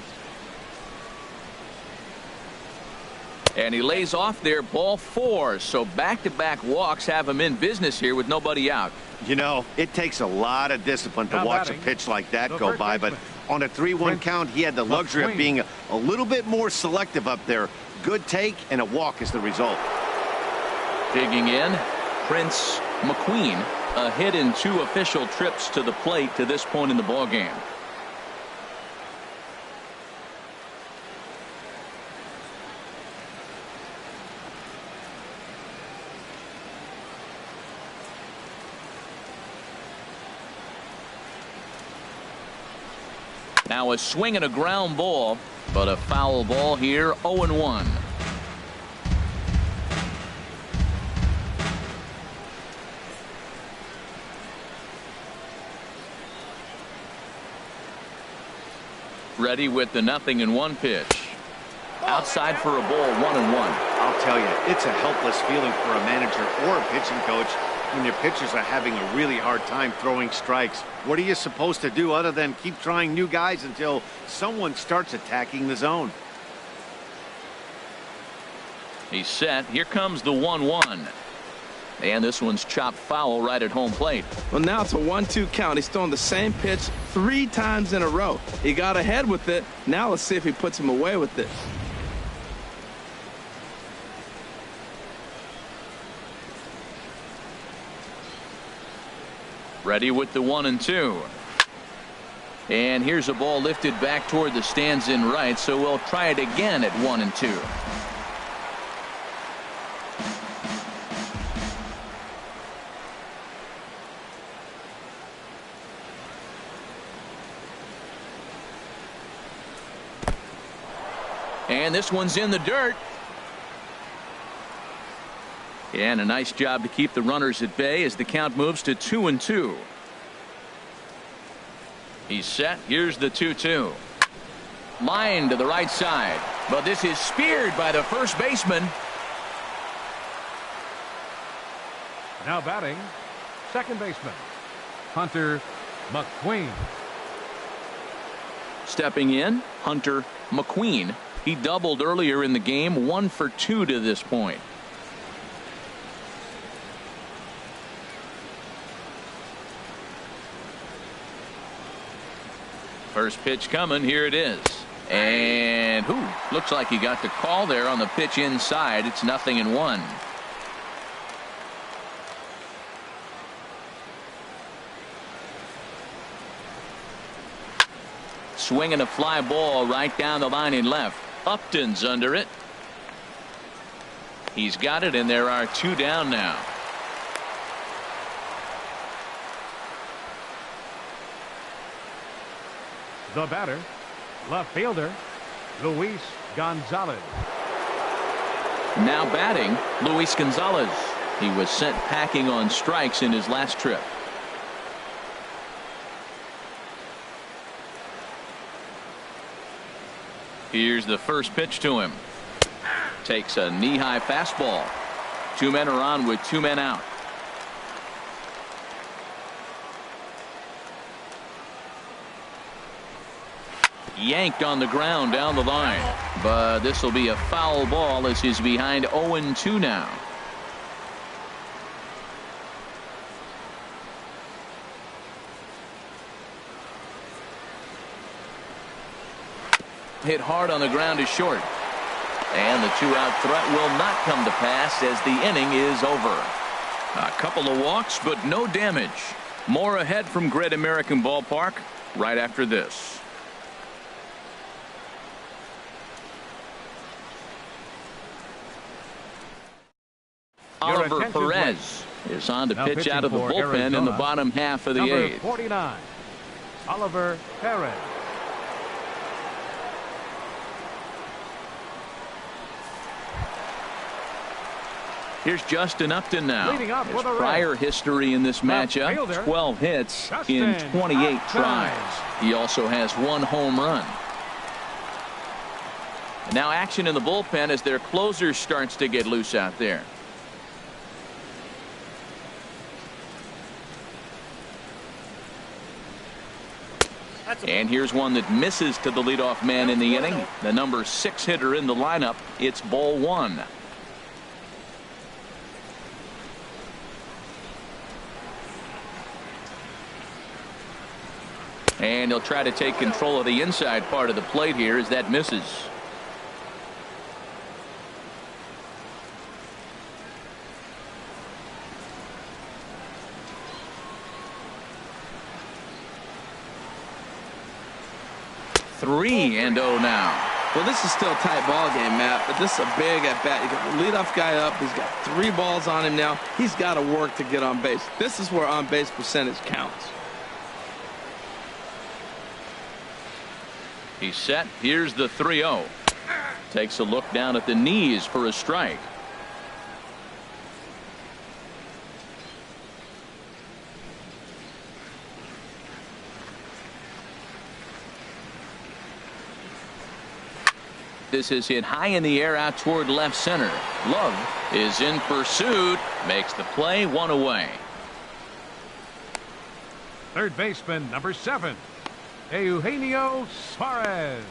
And he lays off there, ball 4. So back-to-back walks have him in business here with nobody out. You know, it takes a lot of discipline to watch a pitch like that go by, but on a 3-1 count, he had the luxury of being a little bit more selective up there. Good take, and a walk is the result. Digging in, Prince McQueen, a hit in 2 official trips to the plate to this point in the ballgame. Now a swing and a ground ball, but a foul ball here, 0-1. Ready with the 0-1 pitch. Outside for a ball, 1-1. I'll tell you, it's a helpless feeling for a manager or a pitching coach when your pitchers are having a really hard time throwing strikes. What are you supposed to do other than keep trying new guys until someone starts attacking the zone? He's set. Here comes the 1-1. And this one's chopped foul right at home plate. Well, now it's a 1-2 count. He's throwing the same pitch 3 times in a row. He got ahead with it. Now let's see if he puts him away with it. Ready with the 1-2. And here's a ball lifted back toward the stands in right, so we'll try it again at 1-2. And this one's in the dirt. And a nice job to keep the runners at bay as the count moves to 2-2. He's set. Here's the 2-2. Line to the right side. But this is speared by the first baseman. Now batting, second baseman, Hunter McQueen. Stepping in, Hunter McQueen. He doubled earlier in the game, 1 for 2 to this point. First pitch coming. Here it is. And looks like he got the call there on the pitch inside. It's 0-1. Swinging a fly ball right down the line in left. Upton's under it. He's got it, and there are 2 down now. The batter, left fielder, Luis Gonzalez. Now batting, Luis Gonzalez. He was sent packing on strikes in his last trip. Here's the first pitch to him. Takes a knee-high fastball. 2 men are on with 2 men out. Yanked on the ground down the line. But this will be a foul ball as he's behind 0-2 now. Hit hard on the ground is short. And the 2-out threat will not come to pass as the inning is over. A couple of walks, but no damage. More ahead from Great American Ballpark right after this. Oliver Perez is on to pitch out of the bullpen Arizona, in the bottom half of the number 8th. 49, Oliver Perez. Here's Justin Upton now. His prior prior history in this matchup, fielder, 12 hits Justin in 28 Upton. tries. He also has 1 home run. And now action in the bullpen as their closer starts to get loose out there. And here's one that misses to the leadoff man in the inning. The number 6 hitter in the lineup. It's ball 1. And he'll try to take control of the inside part of the plate here as that misses. Three and 0 now. Well, this is still a tight ball game, Matt, but this is a big at bat. You got the leadoff guy up. He's got 3 balls on him now. He's got to work to get on base. This is where on base percentage counts. He's set. Here's the 3-0. Takes a look down at the knees for a strike. This is hit high in the air out toward left center. Love is in pursuit. Makes the play, 1 away. Third baseman, number 7, Eugenio Suarez.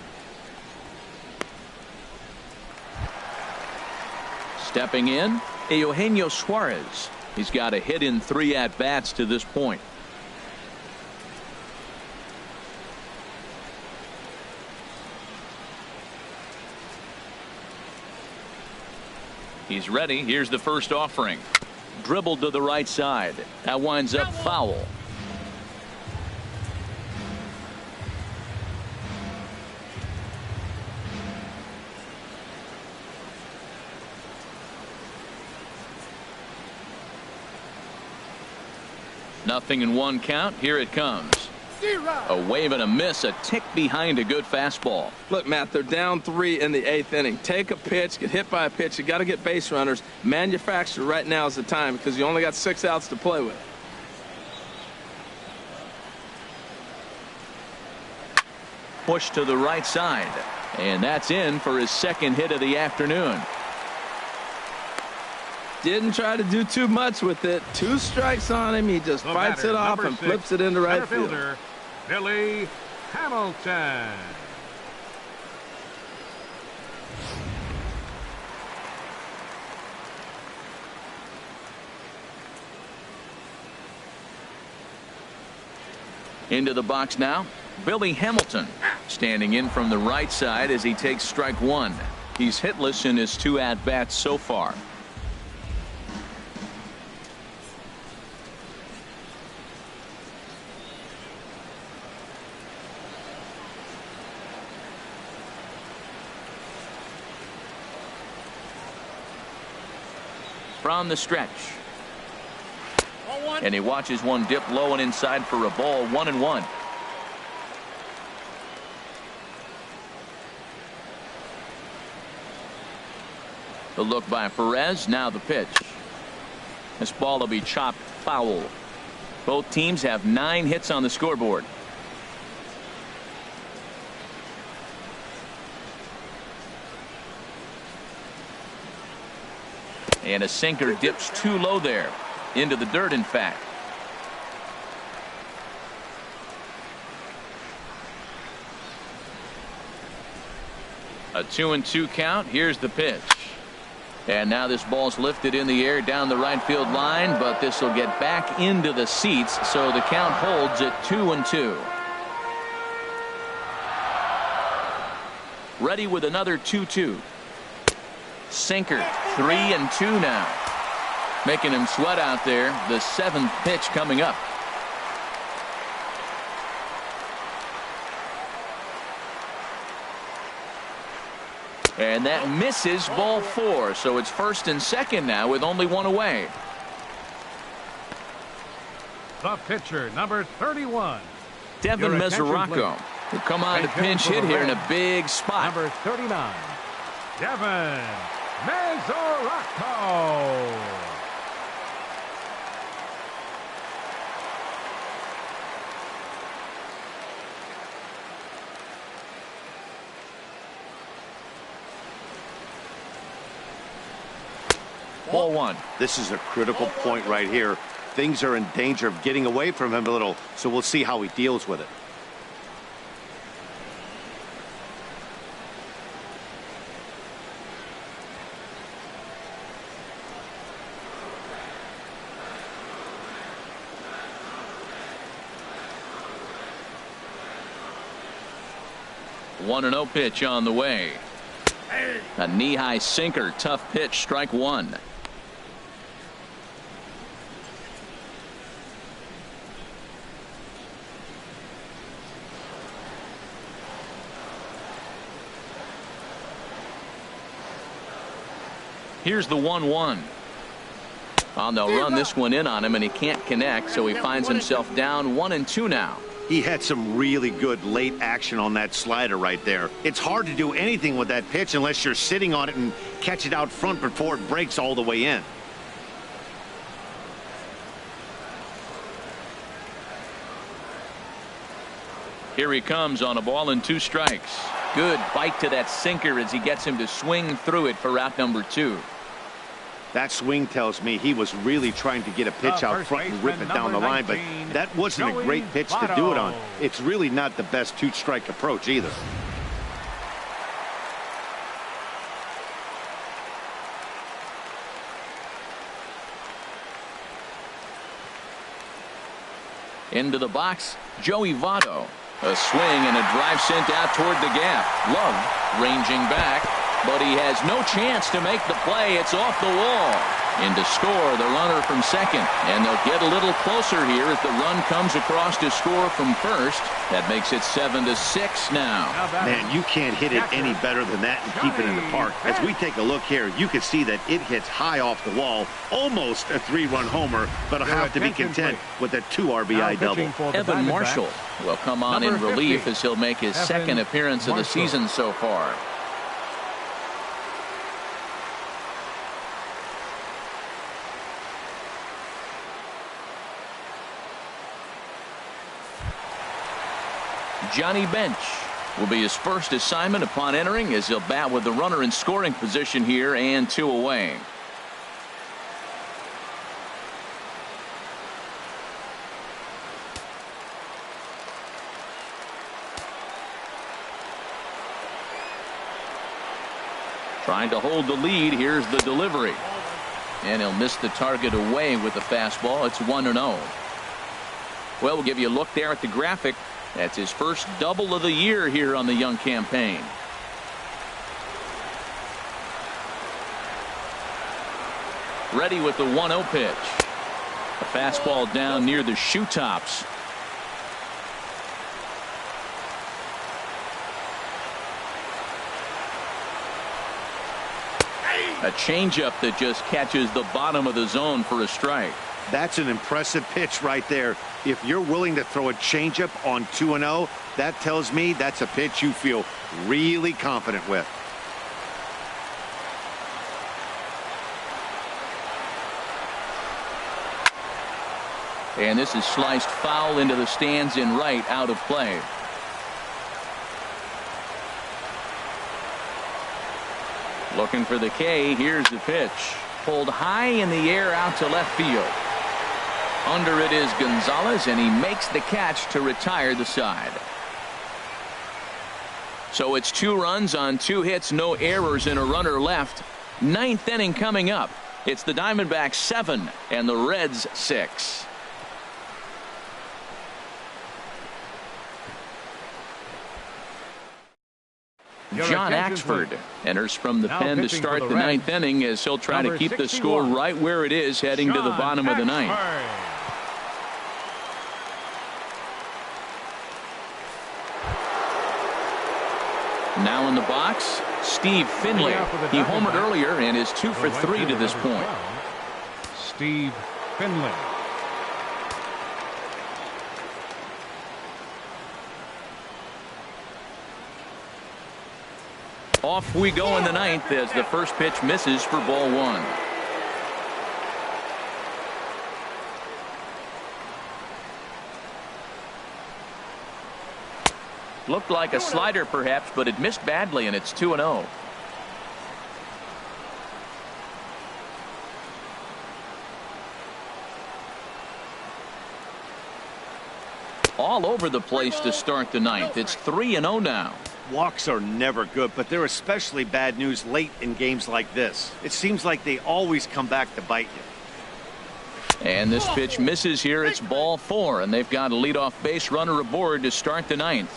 Stepping in, Eugenio Suarez. He's got a hit in 3 at-bats to this point. He's ready. Here's the first offering. Dribbled to the right side. That winds up foul. 0-1 count. Here it comes. A wave and a miss, a tick behind a good fastball. Look, Matt, they're down 3 in the 8th inning. Take a pitch, get hit by a pitch. You got to get base runners. Manufacture right now is the time because you only got 6 outs to play with. Push to the right side, and that's in for his 2nd hit of the afternoon. Didn't try to do too much with it. 2 strikes on him. He just fights it off and flips it into right field. Billy Hamilton. Into the box now, Billy Hamilton, standing in from the right side as he takes strike 1. He's hitless in his 2 at-bats so far. From the stretch. And he watches one dip low and inside for a ball. 1-1. The look by Perez. Now the pitch. This ball will be chopped foul. Both teams have 9 hits on the scoreboard. And a sinker dips too low there. Into the dirt, in fact. A 2-2 count. Here's the pitch. And now this ball's lifted in the air down the right field line, but this will get back into the seats, so the count holds at 2-2. Ready with another 2-2. Sinker. 3-2 now. Making him sweat out there. The 7th pitch coming up. And that misses, ball 4. So it's 1st and 2nd now with only 1 away. The pitcher, number 31. Devin Mesoraco will come on to pinch hit here in a big spot. Number 39. Devin Mesoraco. Ball 1. This is a critical point right here. Things are in danger of getting away from him a little, so we'll see how he deals with it. One 1-0 pitch on the way. A knee-high sinker. Tough pitch. Strike 1. Here's the 1-1. Oh, they'll run this one in on him, and he can't connect, so he finds himself down 1-2 now. He had some really good late action on that slider right there. It's hard to do anything with that pitch unless you're sitting on it and catch it out front before it breaks all the way in. Here he comes on a ball and 2 strikes. Good bite to that sinker as he gets him to swing through it for out number 2. That swing tells me he was really trying to get a pitch out front and rip it down the line, but that wasn't a great pitch to do it on. It's really not the best 2-strike approach either. Into the box, Joey Votto. A swing and a drive sent out toward the gap. Love ranging back, but he has no chance to make the play. It's off the wall. In to score the runner from second. And they'll get a little closer here as the run comes across to score from first. That makes it 7-6 now. Man, you can't hit it any better than that and keep it in the park. As we take a look here, you can see that it hits high off the wall. Almost a 3-run homer, but I'll have to be content with a 2 RBI double. Evan Marshall will come on in relief as he'll make his second appearance of the season so far. Johnny Bench will be his first assignment upon entering as he'll bat with the runner in scoring position here and 2 away. Trying to hold the lead. Here's the delivery. And he'll miss the target away with the fastball. It's 1-0. Well, we'll give you a look there at the graphic. That's his first double of the year here on the young campaign. Ready with the 1-0 pitch. A fastball down near the shoe tops. A changeup that just catches the bottom of the zone for a strike. That's an impressive pitch right there. If you're willing to throw a changeup on 2-0, that tells me that's a pitch you feel really confident with. And this is sliced foul into the stands in right, out of play. Looking for the K. Here's the pitch. Pulled high in the air out to left field. Under it is Gonzalez, and he makes the catch to retire the side. So it's 2 runs on 2 hits, no errors, and a runner left. 9th inning coming up. It's the Diamondbacks 7 and the Reds 6. John Axford enters from the pen to start the 9th inning as he'll try to keep the score right where it is heading to the bottom of the 9th. Now in the box, Steve Finley. He homered earlier and is 2 for 3 to this point. Steve Finley. Off we go in the 9th as the first pitch misses for ball 1. Looked like a slider perhaps, but it missed badly, and it's 2-0. All over the place to start the 9th. It's 3-0 now. Walks are never good, but they're especially bad news late in games like this. It seems like they always come back to bite you. And this pitch misses here. It's ball 4, and they've got a leadoff base runner aboard to start the 9th.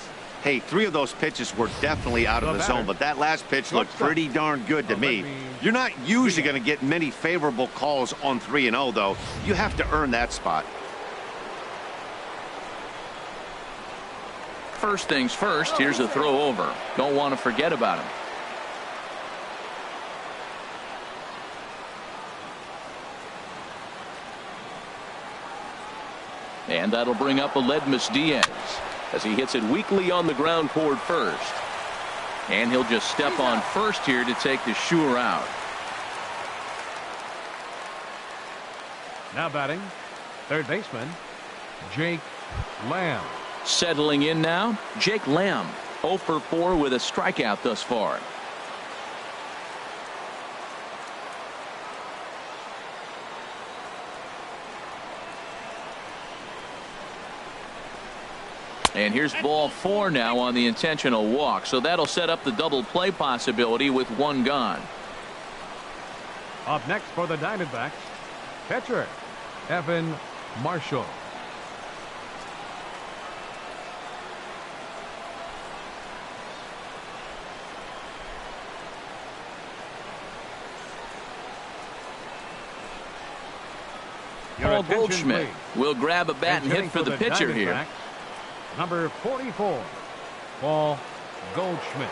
Hey, 3 of those pitches were definitely out of the zone, but that last pitch looked pretty darn good to me. You're not usually going to get many favorable calls on 3-0, though. You have to earn that spot. First things first, here's a throw over. Don't want to forget about him. And that'll bring up Aledmys Diaz as he hits it weakly on the ground toward first. And he'll just step on first here to take the Shure out. Now batting, third baseman, Jake Lamb. Settling in now, Jake Lamb, 0 for 4 with a strikeout thus far. And here's ball 4 now on the intentional walk, so that'll set up the double play possibility with 1 gone. Up next for the Diamondbacks, pitcher Evan Marshall. Your Paul attention, Goldschmidt please. will grab a bat and hit for the pitcher here. Diamondbacks, number 44, Paul Goldschmidt.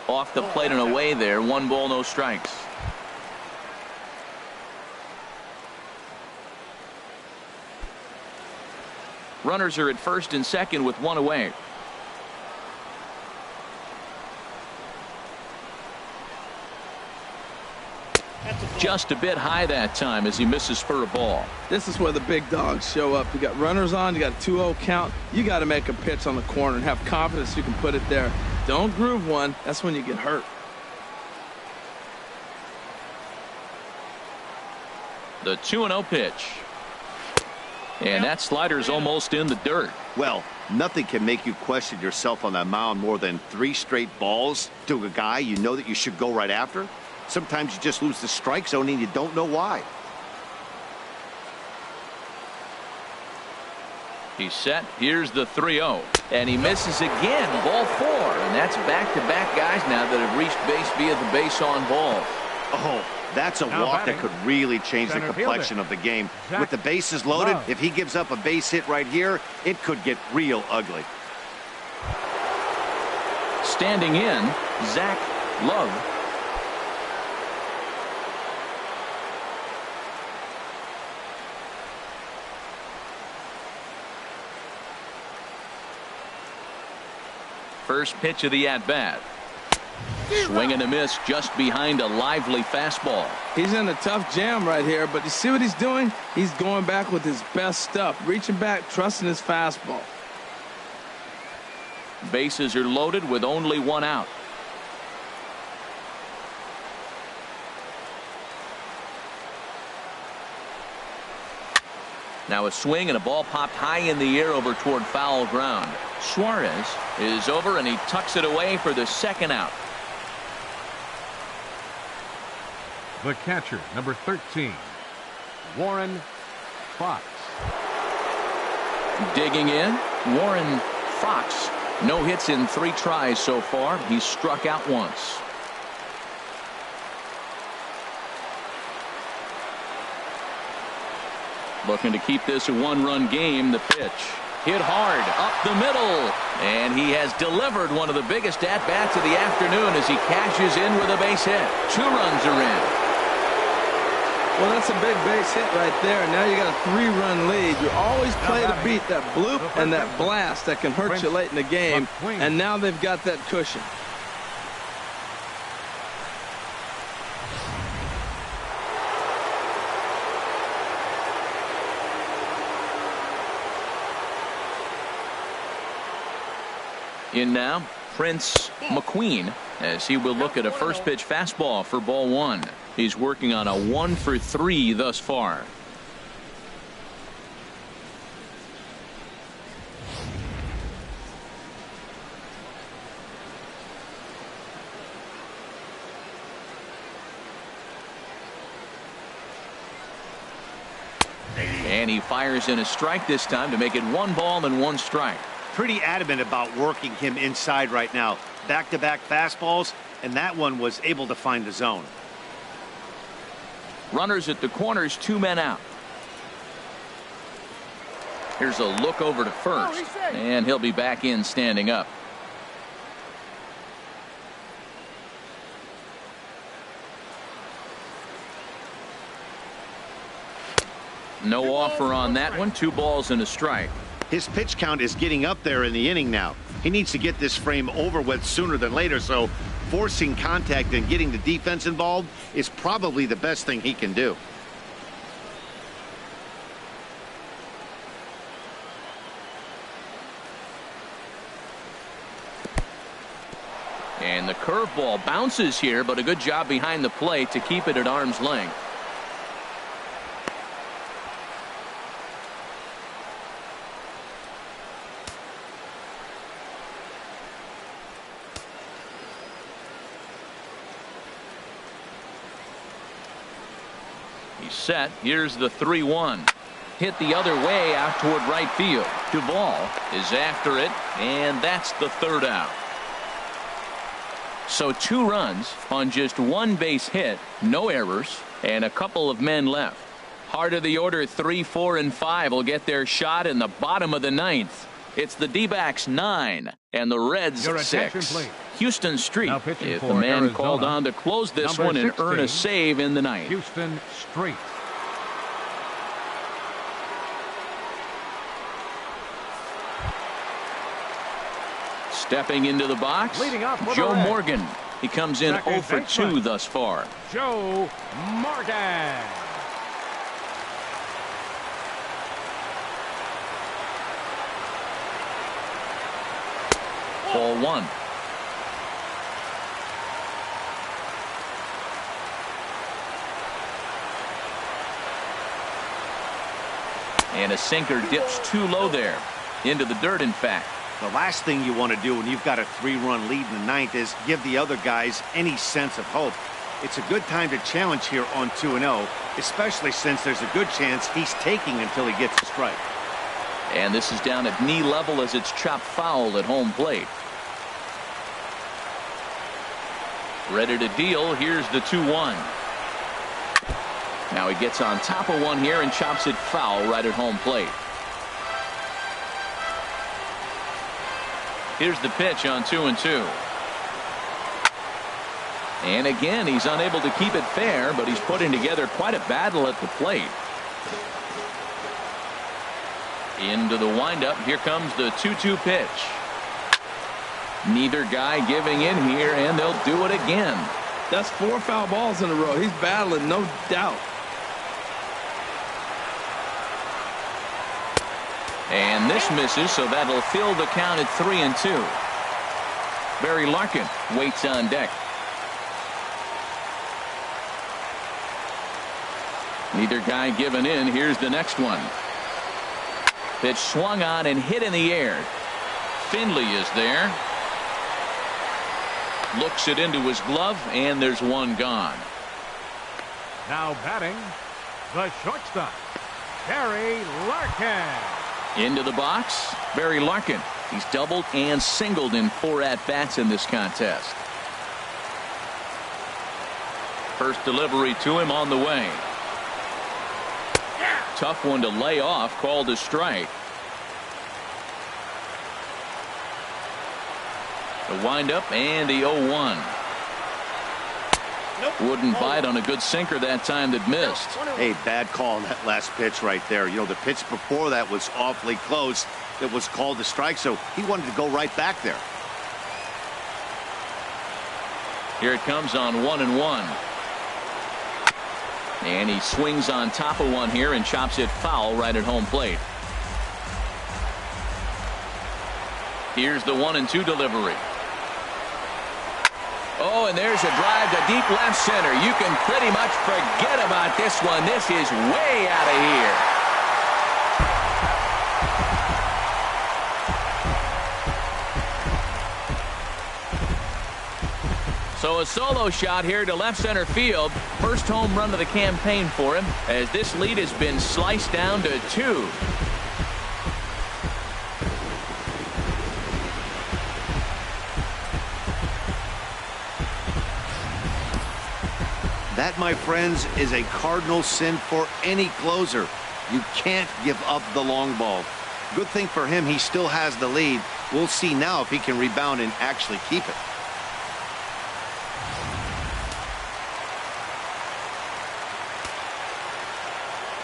Off the plate and away there. 1 ball, no strikes. Runners are at first and second with 1 away. Just a bit high that time as he misses for a ball. This is where the big dogs show up. You got runners on, you got a 2-0 count. You got to make a pitch on the corner and have confidence you can put it there. Don't groove one. That's when you get hurt. The 2-0 pitch. And that slider's almost in the dirt. Well, nothing can make you question yourself on that mound more than 3 straight balls to a guy you know that you should go right after. Sometimes you just lose the strike zone and you don't know why. He's set. Here's the 3-0. And he misses again. Ball 4. And that's back-to-back guys now that have reached base via the base on balls. Oh, that's a Now walk batting, that could really change the center complexion fielder, of the game. Zach With the bases loaded, Love. if he gives up a base hit right here, it could get real ugly. Standing in, Zach Love. First pitch of the at-bat. Swing and a miss just behind a lively fastball. He's in a tough jam right here, but you see what he's doing? He's going back with his best stuff, reaching back, trusting his fastball. Bases are loaded with only 1 out. Now a swing and a ball popped high in the air over toward foul ground. Suarez is over and he tucks it away for the 2nd out. The catcher, number 13, Warren Fox. Digging in, Warren Fox. No hits in 3 tries so far. He's struck out once. Looking to keep this a 1-run game. The pitch hit hard up the middle, and he has delivered one of the biggest at-bats of the afternoon as he cashes in with a base hit. 2 runs are in. Well, that's a big base hit right there. Now you got a 3-run lead. You always play to beat that bloop and that blast that can hurt you late in the game. And now they've got that cushion. In now, Prince McQueen, as he will look at a first pitch fastball for ball 1. He's working on a 1 for 3 thus far. And he fires in a strike this time to make it 1 ball and 1 strike. Pretty adamant about working him inside right now. Back-to-back fastballs, and that one was able to find the zone. Runners at the corners, 2 men out. Here's a look over to first, and he'll be back in standing up. No offer on that one. 2 balls and a strike. His pitch count is getting up there in the inning now. He needs to get this frame over with sooner than later, so forcing contact and getting the defense involved is probably the best thing he can do. And the curveball bounces here, but a good job behind the plate to keep it at arm's length. He's set. Here's the 3-1. Hit the other way out toward right field. Duvall is after it, and that's the third out. So 2 runs on just 1 base hit, no errors, and a couple of men left. Heart of the order 3, 4, and 5 will get their shot in the bottom of the 9th. It's the D-backs 9 and the Reds 6. Houston Street is the man Arizona, called on to close this one and 16, earn a save in the 9th. Houston Street. Stepping into the box, Leading up for Joe the Reds. Morgan. He comes in Second 0 for 2 baseman, thus far. Joe Morgan. Ball 1. And a sinker dips too low there. Into the dirt, in fact. The last thing you want to do when you've got a 3-run lead in the 9th is give the other guys any sense of hope. It's a good time to challenge here on 2-0, especially since there's a good chance he's taking until he gets a strike. And this is down at knee level as it's chopped foul at home plate. Ready to deal. Here's the 2-1. Now he gets on top of one here and chops it foul right at home plate. Here's the pitch on 2-2. And again, he's unable to keep it fair, but he's putting together quite a battle at the plate. Into the windup. Here comes the 2-2 pitch. Neither guy giving in here, and they'll do it again. That's 4 foul balls in a row. He's battling, no doubt. And this misses, so that'll fill the count at 3-2. Barry Larkin waits on deck. Neither guy giving in. Here's the next one. Pitch swung on and hit in the air. Finley is there. Looks it into his glove, and there's one gone. Now batting, the shortstop, Barry Larkin. Into the box, Barry Larkin. He's doubled and singled in 4 at-bats in this contest. First delivery to him on the way. Tough one to lay off, called a strike. The windup and the 0-1. Wouldn't bite on a good sinker that time that missed. Hey, bad call on that last pitch right there. You know, the pitch before that was awfully close. It was called a strike, so he wanted to go right back there. Here it comes on 1-1. And he swings on top of one here and chops it foul right at home plate. Here's the 1-2 delivery. Oh, and there's a drive to deep left center. You can pretty much forget about this one. This is way out of here. So a solo shot here to left center field. First home run of the campaign for him, as this lead has been sliced down to 2. That, my friends, is a cardinal sin for any closer. You can't give up the long ball. Good thing for him, he still has the lead. We'll see now if he can rebound and actually keep it.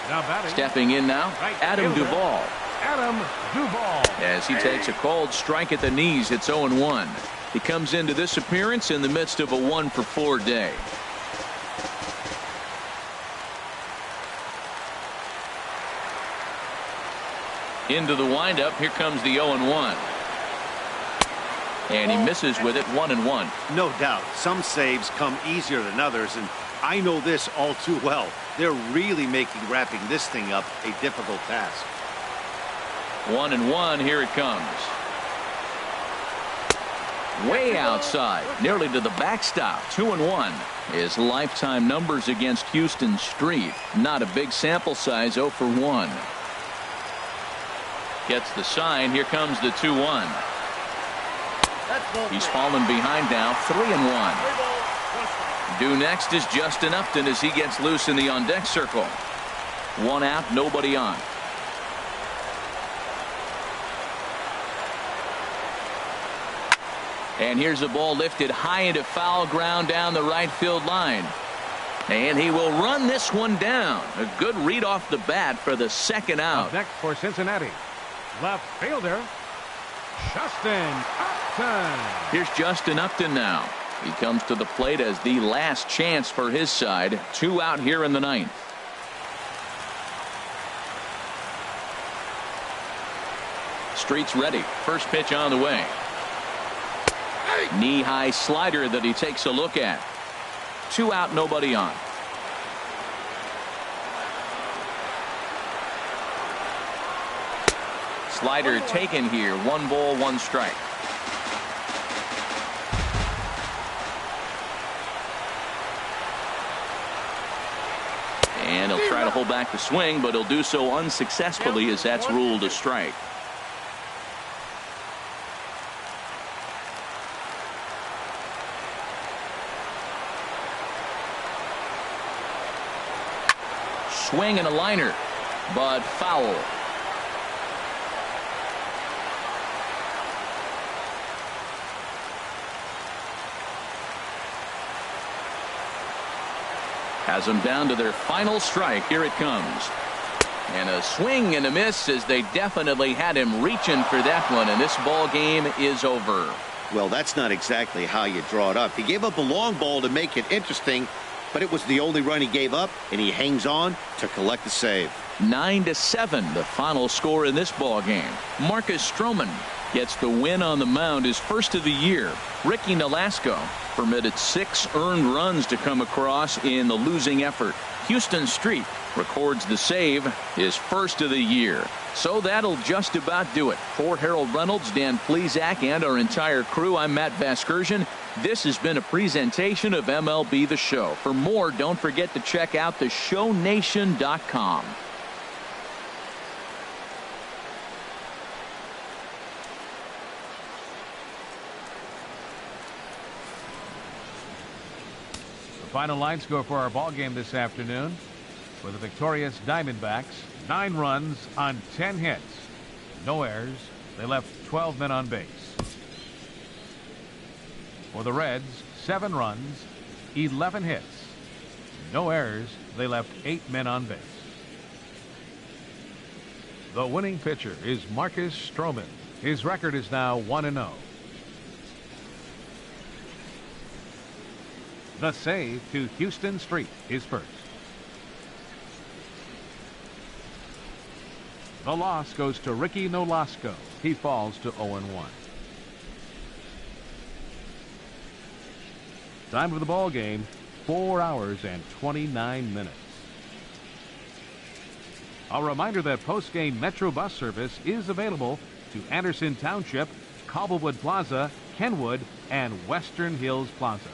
Now batting, Stepping in now, right Adam fielder, Duvall. Adam Duvall. As he takes a called strike at the knees, it's 0-1. He comes into this appearance in the midst of a 1-for-4 day. Into the windup. Here comes the 0-1. And he misses with it, 1-1. No doubt. Some saves come easier than others, and I know this all too well. They're really making wrapping this thing up a difficult task. 1-1. Here it comes. Way outside, nearly to the backstop. 2-1. His lifetime numbers against Houston Street. Not a big sample size, 0 for 1. Gets the sign. Here comes the 2-1. He's fallen behind now, 3-1. Due next is Justin Upton as he gets loose in the on-deck circle. 1 out, nobody on. And here's a ball lifted high into foul ground down the right field line. And he will run this one down. A good read off the bat for the second out. Next for Cincinnati, left fielder Justin Upton. Here's Justin Upton now. He comes to the plate as the last chance for his side. 2 out here in the 9th. Street's ready. First pitch on the way. Knee-high slider that he takes a look at. 2 out, nobody on. Slider taken here. 1 ball, 1 strike. And he'll try to hold back the swing, but he'll do so unsuccessfully as that's ruled a strike. Swing and a liner, but foul. Has them down to their final strike. Here it comes. And a swing and a miss as they definitely had him reaching for that one, and this ball game is over. Well, that's not exactly how you draw it up. He gave up a long ball to make it interesting, but it was the only run he gave up, and he hangs on to collect the save. 9-7, the final score in this ball game. Marcus Stroman gets the win on the mound, his first of the year. Ricky Nolasco permitted 6 earned runs to come across in the losing effort. Houston Street records the save, his first of the year. So that'll just about do it. For Harold Reynolds, Dan Plesac, and our entire crew, I'm Matt Vasgersian. This has been a presentation of MLB The Show. For more, don't forget to check out theshownation.com. Final line score for our ball game this afternoon for the victorious Diamondbacks: 9 runs on 10 hits, no errors. They left 12 men on base. For the Reds, 7 runs, 11 hits, no errors. They left 8 men on base. The winning pitcher is Marcus Stroman. His record is now 1-0. The save to Houston Street is first. The loss goes to Ricky Nolasco. He falls to 0-1. Time of the ball game, 4 hours and 29 minutes. A reminder that post-game Metro bus service is available to Anderson Township, Cobblewood Plaza, Kenwood, and Western Hills Plaza.